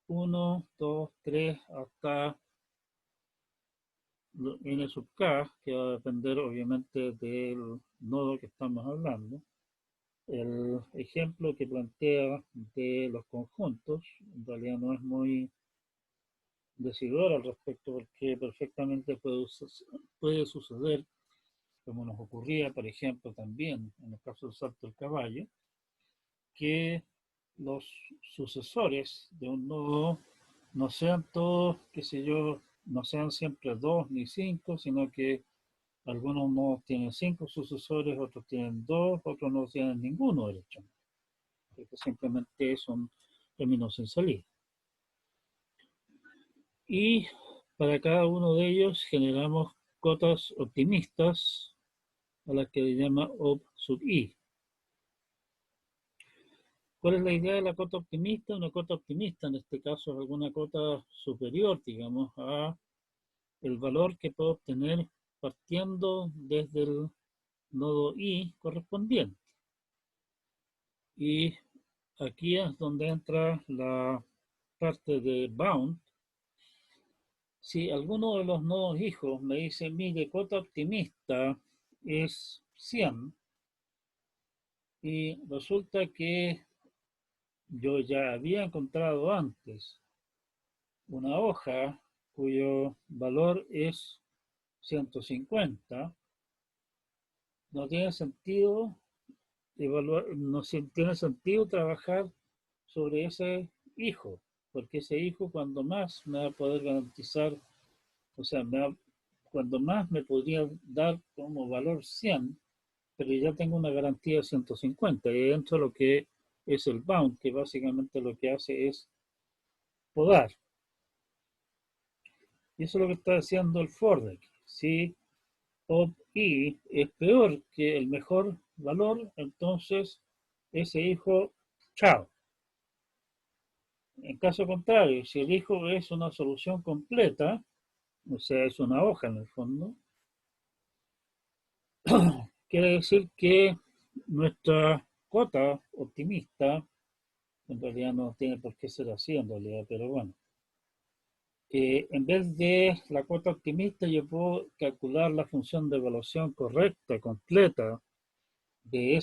1, 2, 3, hasta n sub k, que va a depender obviamente del nodo que estamos hablando. El ejemplo que plantea de los conjuntos en realidad no es muy decidor al respecto, porque perfectamente puede suceder, como nos ocurría, por ejemplo, también en el caso del salto del caballo, que los sucesores de un nodo no sean todos, qué sé yo, no sean siempre 2 ni 5, sino que algunos nodos tienen 5 sucesores, otros tienen 2, otros no tienen ninguno, de hecho, porque simplemente son términos sin salida. Y para cada uno de ellos generamos cotas optimistas a las que le llama op sub i. ¿Cuál es la idea de la cota optimista? Una cota optimista en este caso es alguna cota superior, digamos, a el valor que puedo obtener partiendo desde el nodo i correspondiente. Y aquí es donde entra la parte de bound. Si alguno de los nodos hijos me dice, mire, cota optimista es 100, y resulta que yo ya había encontrado antes una hoja cuyo valor es 150, no tiene sentido evaluar, no tiene sentido trabajar sobre ese hijo, porque ese hijo cuando más me va a poder garantizar, o sea, cuando más me podría dar como valor 100, pero ya tengo una garantía de 150, y dentro de lo que es el bound, que básicamente lo que hace es podar. Y eso es lo que está haciendo el for de aquí. Si op i es peor que el mejor valor, entonces ese hijo, chao. En caso contrario, si el hijo es una solución completa, o sea, es una hoja en el fondo, quiere decir que nuestra cota optimista, en realidad no tiene por qué ser así en realidad, pero bueno, en vez de la cuota optimista, yo puedo calcular la función de evaluación correcta, completa de,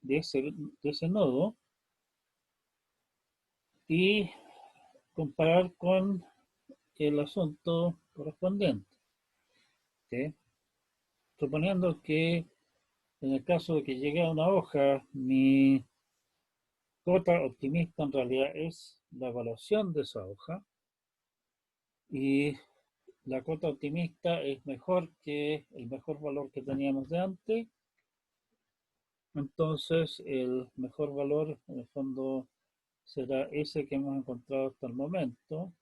de ese nodo y comparar con el asunto correspondiente. ¿Sí? Suponiendo que en el caso de que llegue a una hoja, mi cota optimista en realidad es la evaluación de esa hoja y la cota optimista es mejor que el mejor valor que teníamos de antes. Entonces, el mejor valor, en el fondo, será ese que hemos encontrado hasta el momento,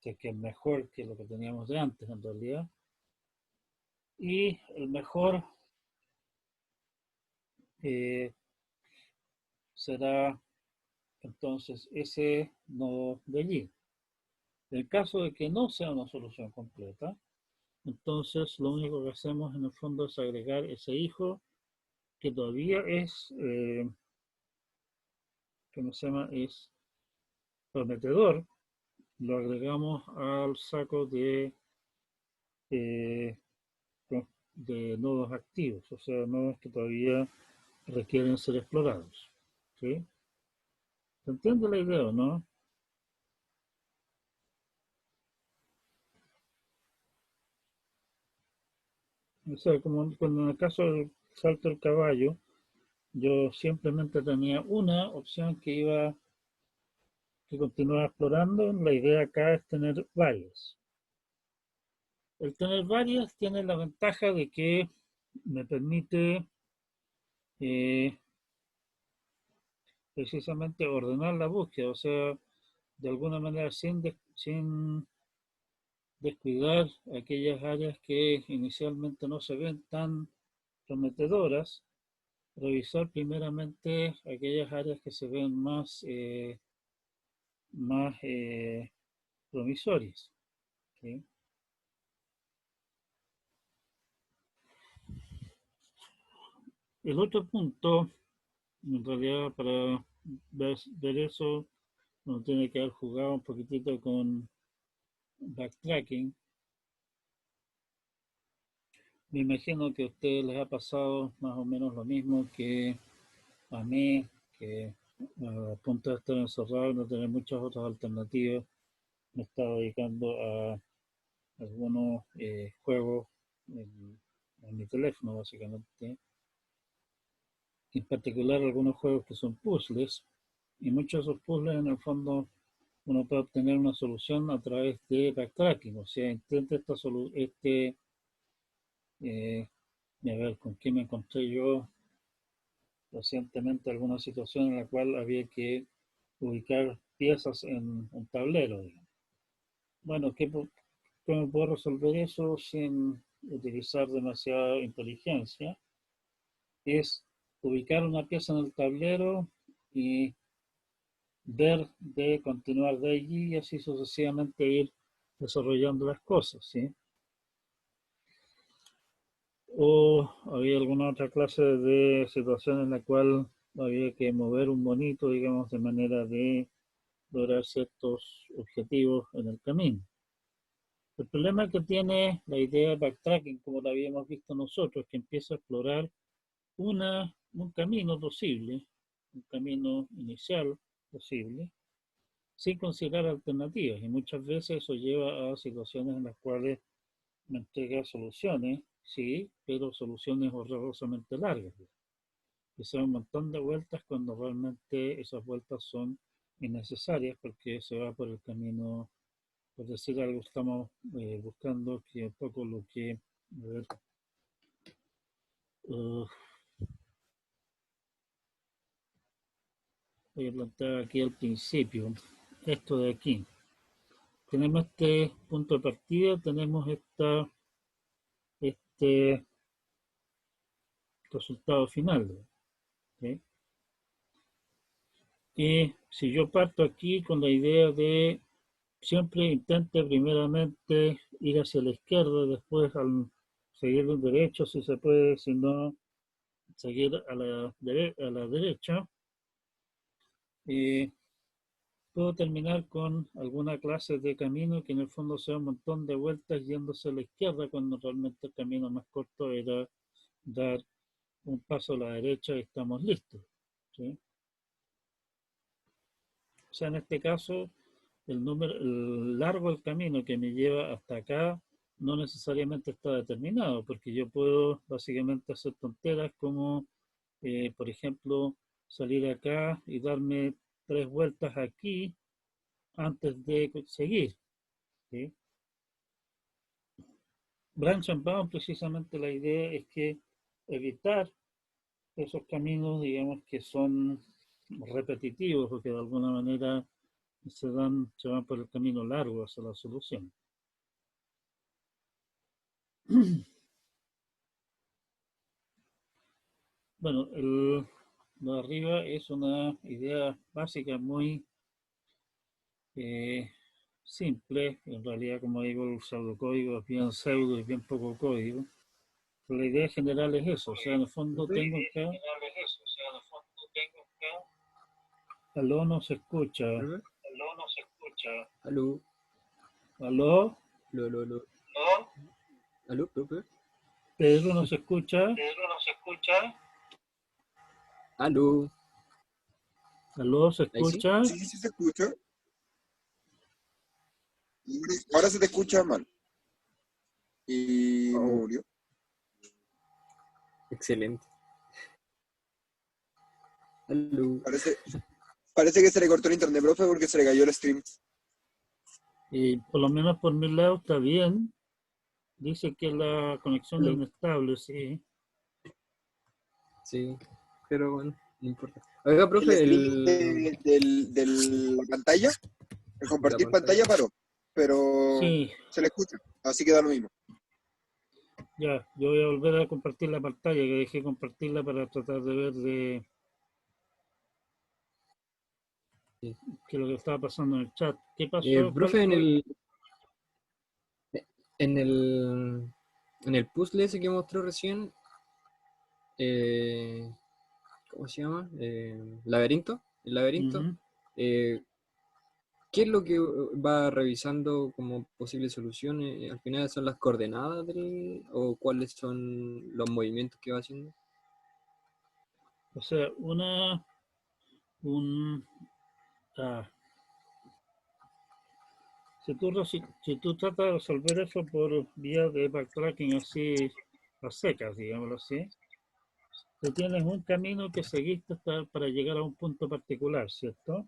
que es mejor que lo que teníamos de antes, en realidad. Y el mejor será, entonces, ese nodo de allí. En el caso de que no sea una solución completa, entonces lo único que hacemos, en el fondo, es agregar ese hijo que todavía es, ¿cómo se llama? Es prometedor, lo agregamos al saco de nodos activos, o sea, nodos que todavía requieren ser explorados. ¿Sí? ¿Se entiende la idea o no? O sea, como cuando en el caso del salto del caballo, yo simplemente tenía una opción que continuaba explorando. La idea acá es tener varias. El tener varias tiene la ventaja de que me permite precisamente ordenar la búsqueda, o sea, de alguna manera sin descuidar aquellas áreas que inicialmente no se ven tan prometedoras, revisar primeramente aquellas áreas que se ven más promisorias. ¿Sí? El otro punto, en realidad, para ver eso uno tiene que haber jugado un poquitito con backtracking. Me imagino que a ustedes les ha pasado más o menos lo mismo que a mí, que a punto de estar encerrado y no tener muchas otras alternativas, me estaba dedicando a algunos juegos en mi teléfono, básicamente. En particular algunos juegos que son puzzles, y muchos de esos puzzles en el fondo uno puede obtener una solución a través de backtracking, o sea, intenta a ver, con qué me encontré yo recientemente alguna situación en la cual había que ubicar piezas en un tablero, digamos. Bueno, ¿cómo puedo resolver eso sin utilizar demasiada inteligencia? Es ubicar una pieza en el tablero y ver de continuar de allí y así sucesivamente ir desarrollando las cosas, ¿sí? O había alguna otra clase de situación en la cual había que mover un monito, digamos, de manera de lograr ciertos objetivos en el camino. El problema que tiene la idea de backtracking, como la habíamos visto nosotros, es que empieza a explorar un camino posible, un camino inicial posible, sin considerar alternativas. Y muchas veces eso lleva a situaciones en las cuales me entrega soluciones, sí, pero soluciones horrorosamente largas. Y son un montón de vueltas cuando realmente esas vueltas son innecesarias porque se va por el camino, por decir algo, estamos buscando que un poco lo que, a ver, voy a plantear aquí al principio, esto de aquí. Tenemos este punto de partida, tenemos este resultado final. ¿Sí? Y si yo parto aquí con la idea de siempre intente primeramente ir hacia la izquierda, después al seguir el derecho, si se puede, si no, seguir a la derecha, puedo terminar con alguna clase de camino que en el fondo sea un montón de vueltas yéndose a la izquierda, cuando realmente el camino más corto era dar un paso a la derecha y estamos listos. ¿Sí? O sea, en este caso, el largo del camino que me lleva hasta acá no necesariamente está determinado, porque yo puedo básicamente hacer tonteras como, por ejemplo, salir acá y darme 3 vueltas aquí antes de seguir. ¿Sí? Branch and Bound, precisamente la idea es que evitar esos caminos, digamos, que son repetitivos o que de alguna manera se van por el camino largo hacia la solución. Bueno, lo de arriba es una idea básica muy simple. En realidad, como digo, el pseudocódigo es bien pseudo y bien poco código. Pero la idea general es eso. O sea, en el fondo tengo acá. Aló, no se escucha. Aló, no se escucha. Aló. Aló. Aló. Aló, Aló. Pedro, no se escucha. Pedro, no se escucha. Aló. Aló, ¿se escucha? Sí, sí se escucha. Ahora se te escucha mal. Y murió. Excelente. Aló. Parece que se le cortó el internet, profe, porque se le cayó el stream. Y por lo menos por mi lado está bien. Dice que la conexión es inestable, sí. Sí, pero bueno, no importa. Oiga, profe, de la pantalla, el compartir pantalla paró, pero sí, se le escucha, así que da lo mismo. Ya, yo voy a volver a compartir la pantalla, que dejé compartirla para tratar de ver qué es lo que estaba pasando en el chat. ¿Qué pasó? Profe, en el puzzle ese que mostró recién, ¿cómo se llama? Laberinto. El laberinto. ¿Qué es lo que va revisando como posibles soluciones? ¿Al final son las coordenadas o cuáles son los movimientos que va haciendo? O sea, si tú tratas de resolver eso por vía de backtracking así a secas, digámoslo así, tú tienes un camino que seguiste para llegar a un punto particular, ¿cierto?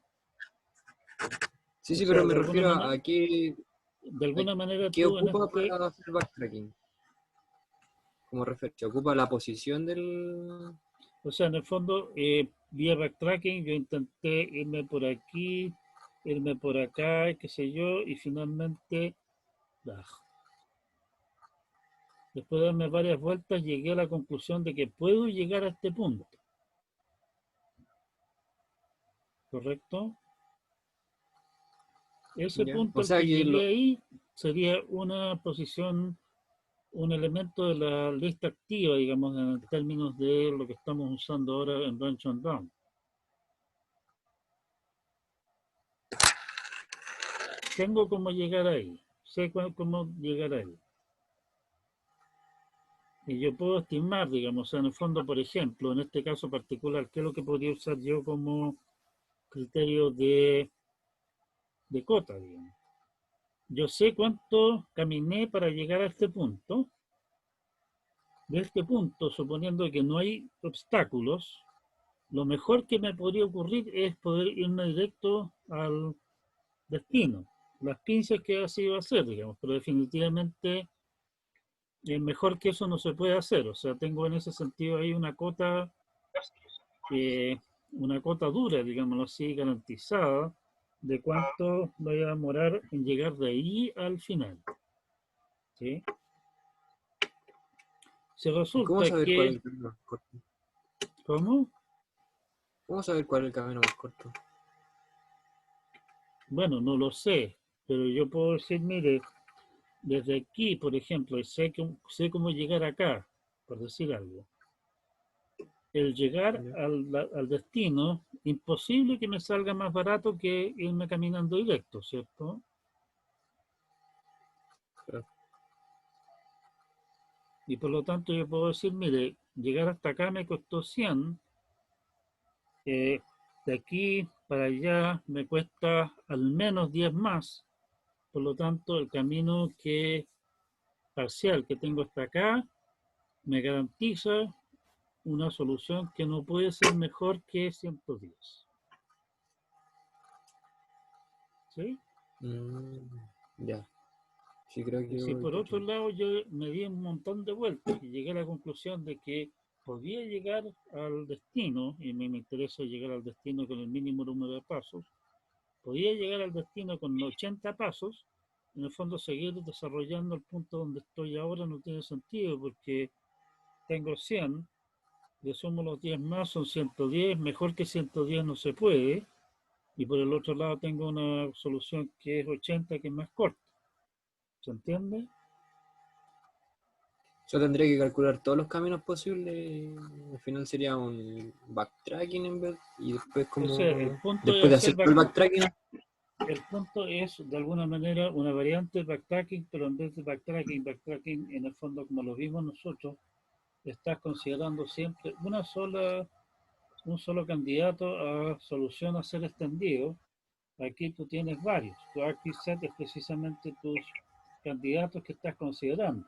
Sí, O sí, sea, pero me refiero a de alguna manera qué tú en ocupa para hacer backtracking. Como referencia, ¿ocupa la posición del...? o sea, en el fondo, vía backtracking, yo intenté irme por aquí, irme por acá, qué sé yo, y finalmente, después de darme varias vueltas, llegué a la conclusión de que puedo llegar a este punto. ¿Correcto? Ese ¿Ya? punto O al sea que que llegué ahí sería una posición, un elemento de la lista activa, digamos, en términos de lo que estamos usando ahora en Branch and Bound. Tengo cómo llegar ahí, sé cómo llegar ahí. Y yo puedo estimar, digamos, en el fondo, por ejemplo, en este caso particular, ¿qué es lo que podría usar yo como criterio de cota, digamos? Yo sé cuánto caminé para llegar a este punto. De este punto, suponiendo que no hay obstáculos, lo mejor que me podría ocurrir es poder irme directo al destino. Las pinzas que así va a hacer, digamos, pero definitivamente mejor que eso no se puede hacer. O sea, tengo en ese sentido ahí eh, una cota dura, digámoslo así, garantizada de cuánto voy a demorar en llegar de ahí al final. ¿Sí? Se ¿cómo resulta saber cuál es que, el camino más corto? ¿cómo? ¿Cómo saber cuál es el camino más corto? Bueno, no lo sé, pero yo puedo decir, mire, desde aquí, por ejemplo, sé cómo llegar acá, por decir algo. El llegar ¿Ya? al destino, imposible que me salga más barato que irme caminando directo, ¿cierto? Claro. Y por lo tanto yo puedo decir, mire, llegar hasta acá me costó 100, de aquí para allá me cuesta al menos 10 más, por lo tanto el camino parcial que tengo hasta acá me garantiza una solución que no puede ser mejor que 110. ¿Sí? Ya, sí creo Y que si voy por otro cachando. lado yo me di un montón de vueltas y llegué a la conclusión de que podía llegar al destino, y me interesa llegar al destino con el mínimo número de pasos, podía llegar al destino con 80 pasos, en el fondo seguir desarrollando el punto donde estoy ahora no tiene sentido porque tengo 100, le sumo los 10 más, son 110, mejor que 110 no se puede, y por el otro lado tengo una solución que es 80, que es más corta. ¿Se entiende? Yo tendría que calcular todos los caminos posibles. Al final sería un backtracking en vez. Y después O sea, el como. punto Después de de hacer hacer todo el backtracking. el punto es de alguna manera una variante de backtracking, pero en vez de backtracking en el fondo como lo vimos nosotros, estás considerando siempre un solo candidato a solución a ser extendido. Aquí tú tienes varios. Tu active set es precisamente tus candidatos que estás considerando.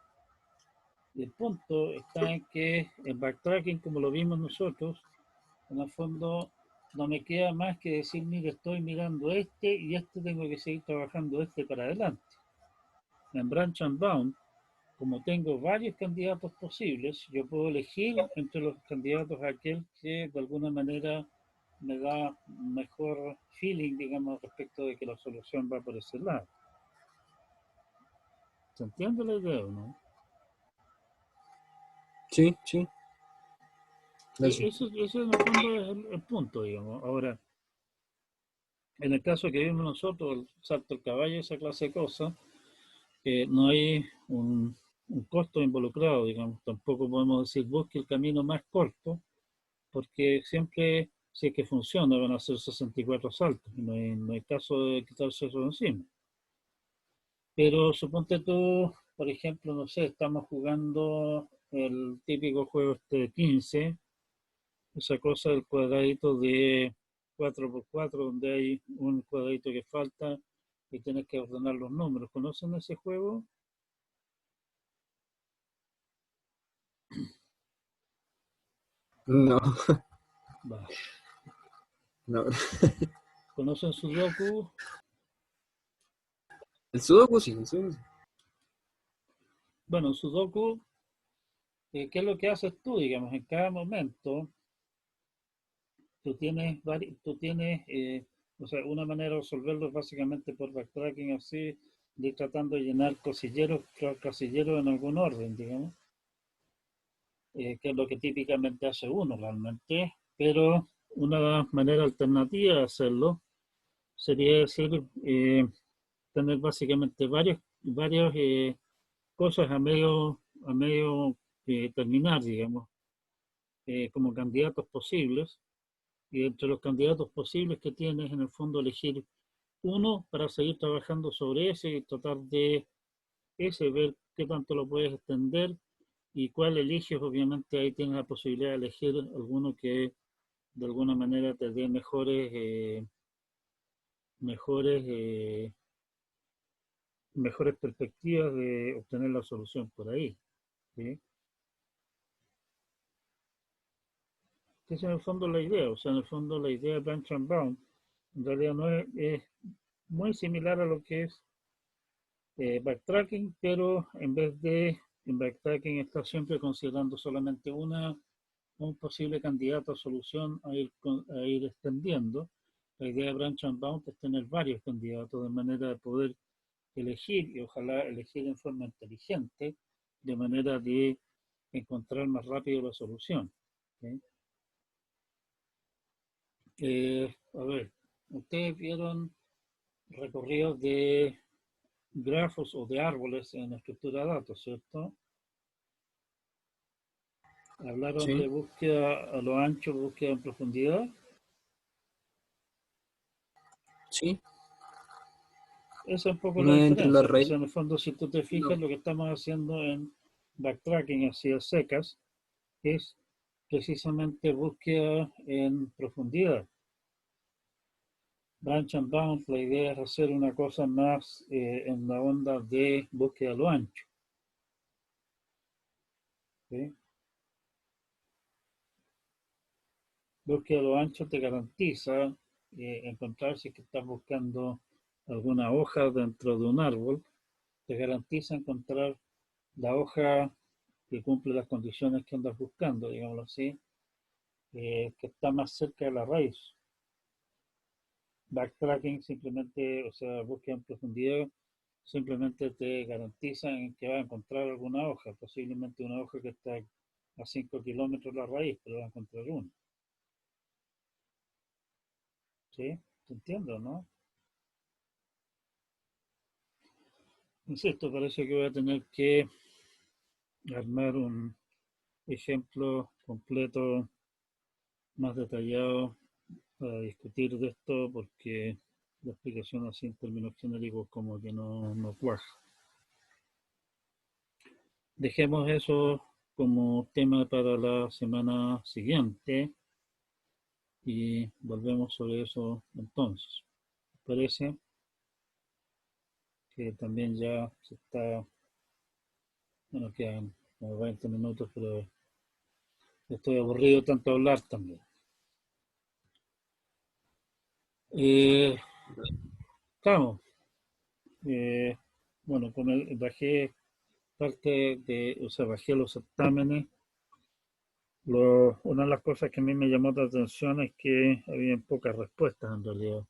Y el punto está en que en backtracking, como lo vimos nosotros, en el fondo no me queda más que decir, mire, estoy mirando este y este tengo que seguir trabajando este para adelante. En Branch and Bound, como tengo varios candidatos posibles, yo puedo elegir entre los candidatos aquel que de alguna manera me da mejor feeling, digamos, respecto de que la solución va por ese lado. ¿Se entiende la idea o no? Sí, sí. Ese en el fondo es el punto, digamos. Ahora, en el caso que vimos nosotros, el salto al caballo, esa clase de cosas, no hay un costo involucrado, digamos. Tampoco podemos decir busque el camino más corto, porque siempre si es que funciona, van a ser 64 saltos. No hay caso de quitarse eso de encima. Pero suponte tú, por ejemplo, no sé, estamos jugando el típico juego este 15, esa cosa del cuadradito de 4x4, donde hay un cuadradito que falta y tienes que ordenar los números. ¿Conocen ese juego? No, Va. no. ¿Conocen Sudoku? El Sudoku sí, el Sudoku sí. Bueno, Sudoku, ¿qué es lo que haces tú? Digamos, en cada momento o sea, una manera de resolverlo es básicamente por backtracking así, de ir tratando de llenar casilleros en algún orden, digamos, que es lo que típicamente hace uno realmente, pero una manera alternativa de hacerlo sería decir, tener básicamente varias cosas a medio terminar, digamos, como candidatos posibles, y entre los candidatos posibles que tienes, en el fondo, elegir uno para seguir trabajando sobre ese y tratar de ver qué tanto lo puedes extender y cuál eliges. Obviamente ahí tienes la posibilidad de elegir alguno que de alguna manera te dé mejores perspectivas de obtener la solución por ahí, ¿sí? Esa es en el fondo la idea. O sea, en el fondo la idea de Branch and Bound en realidad no es muy similar a lo que es backtracking, pero en vez de en backtracking está siempre considerando solamente un posible candidato a solución a ir extendiendo. La idea de Branch and Bound es tener varios candidatos de manera de poder elegir y ojalá elegir en forma inteligente, de manera de encontrar más rápido la solución, ¿sí? A ver, ustedes vieron recorridos de grafos o de árboles en estructura de datos, ¿cierto? Hablaron de Sí. búsqueda a lo ancho, búsqueda en profundidad. Sí. Esa es un poco la No es entre las diferencia. O sea, raíces. en el fondo, si tú te fijas, No. lo que estamos haciendo en backtracking hacia secas es precisamente búsqueda en profundidad. Branch and Bound, la idea es hacer una cosa más en la onda de búsqueda a lo ancho, ¿sí? Búsqueda a lo ancho te garantiza encontrar, si es que estás buscando alguna hoja dentro de un árbol, te garantiza encontrar la hoja que cumple las condiciones que andas buscando, digámoslo así, que está más cerca de la raíz. Backtracking simplemente, o sea, búsqueda en profundidad, simplemente te garantiza en que vas a encontrar alguna hoja, posiblemente una hoja que está a 5 kilómetros de la raíz, pero vas a encontrar una. ¿Sí? ¿Te entiendo, no? Insisto, parece que voy a tener que armar un ejemplo completo, más detallado, para discutir de esto, porque la explicación así en términos genéricos como que no cuaja. Dejemos eso como tema para la semana siguiente y volvemos sobre eso entonces. Parece que también ya se está, bueno, quedan como 20 minutos, pero estoy aburrido tanto hablar también. Estamos. Bueno, bajé o sea, bajé los certámenes. Una de las cosas que a mí me llamó la atención es que había pocas respuestas en realidad.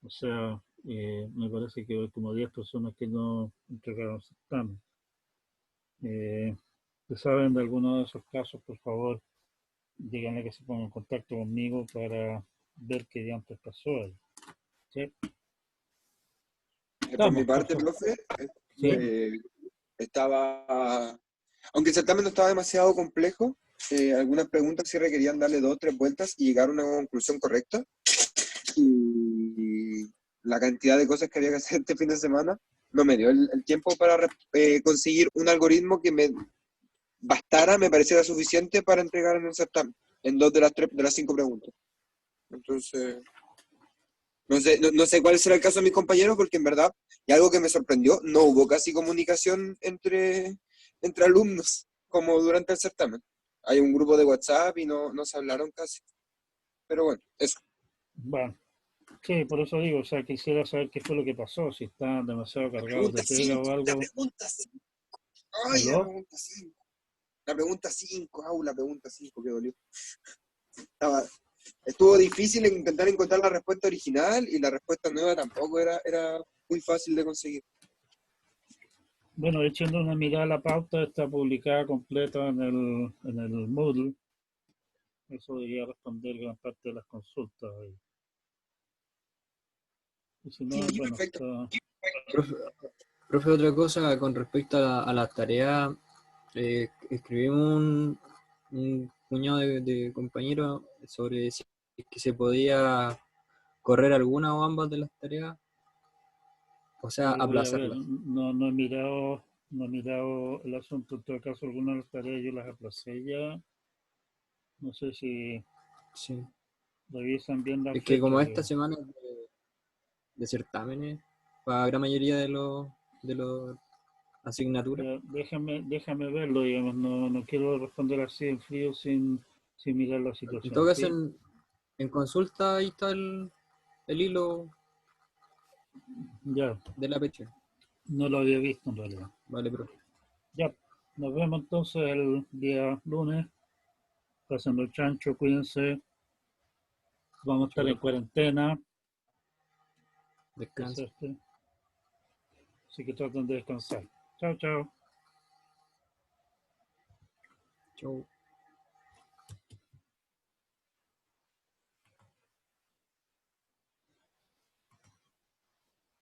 O sea, me parece que hay como 10 personas que no entregaron certamen. Si saben de alguno de esos casos, por favor, díganle que se pongan en contacto conmigo para ver qué diantres pasó ahí. ¿Sí? Por mi Estamos, parte, perfecto. profe, ¿Sí? estaba, aunque el certamen no estaba demasiado complejo, algunas preguntas sí requerían darle 2 o 3 vueltas y llegar a una conclusión correcta. Y la cantidad de cosas que había que hacer este fin de semana no me dio el tiempo para conseguir un algoritmo que me bastara, me pareciera suficiente para entregar en el certamen, en 2 de las 5 preguntas. Entonces, no sé cuál será el caso de mis compañeros, porque en verdad, y algo que me sorprendió, no hubo casi comunicación entre alumnos, como durante el certamen. Hay un grupo de WhatsApp y no se hablaron casi. Pero bueno, eso. Bueno, sí, por eso digo, o sea, quisiera saber qué fue lo que pasó, si están demasiado cargados de Pregunta pega 5, o la algo. pregunta 5. Ay, la ¿Aló? pregunta 5. La pregunta 5, la pregunta 5, que dolió. Estuvo difícil intentar encontrar la respuesta original y la respuesta nueva tampoco era muy fácil de conseguir. Bueno, echando una mirada a la pauta, está publicada completa en el Moodle. Eso debería responder gran parte de las consultas. Y si no, Sí, bueno, perfecto. Profe, otra cosa con respecto a las tareas, escribimos un puñado de compañeros sobre si es que se podía correr alguna o ambas de las tareas, o sea, voy a ver, aplazarlas. no he mirado el asunto. En todo caso, algunas de las tareas yo las aplacé ya. No sé si Sí. revisan bien la Es que fecha. como esta semana es de certámenes, para la gran mayoría de los asignaturas. Ya, déjame verlo, digamos. No quiero responder así en frío sin mirar la En todo situación, caso, ¿sí? en consulta ahí está el hilo Ya, de la petición. no lo había visto en realidad. Vale, profe. Ya, nos vemos entonces el día lunes. Pasen el chancho, cuídense. Vamos a Chao, estar en profe. cuarentena, Descansa. así que traten de descansar. Chao, chao. Chau.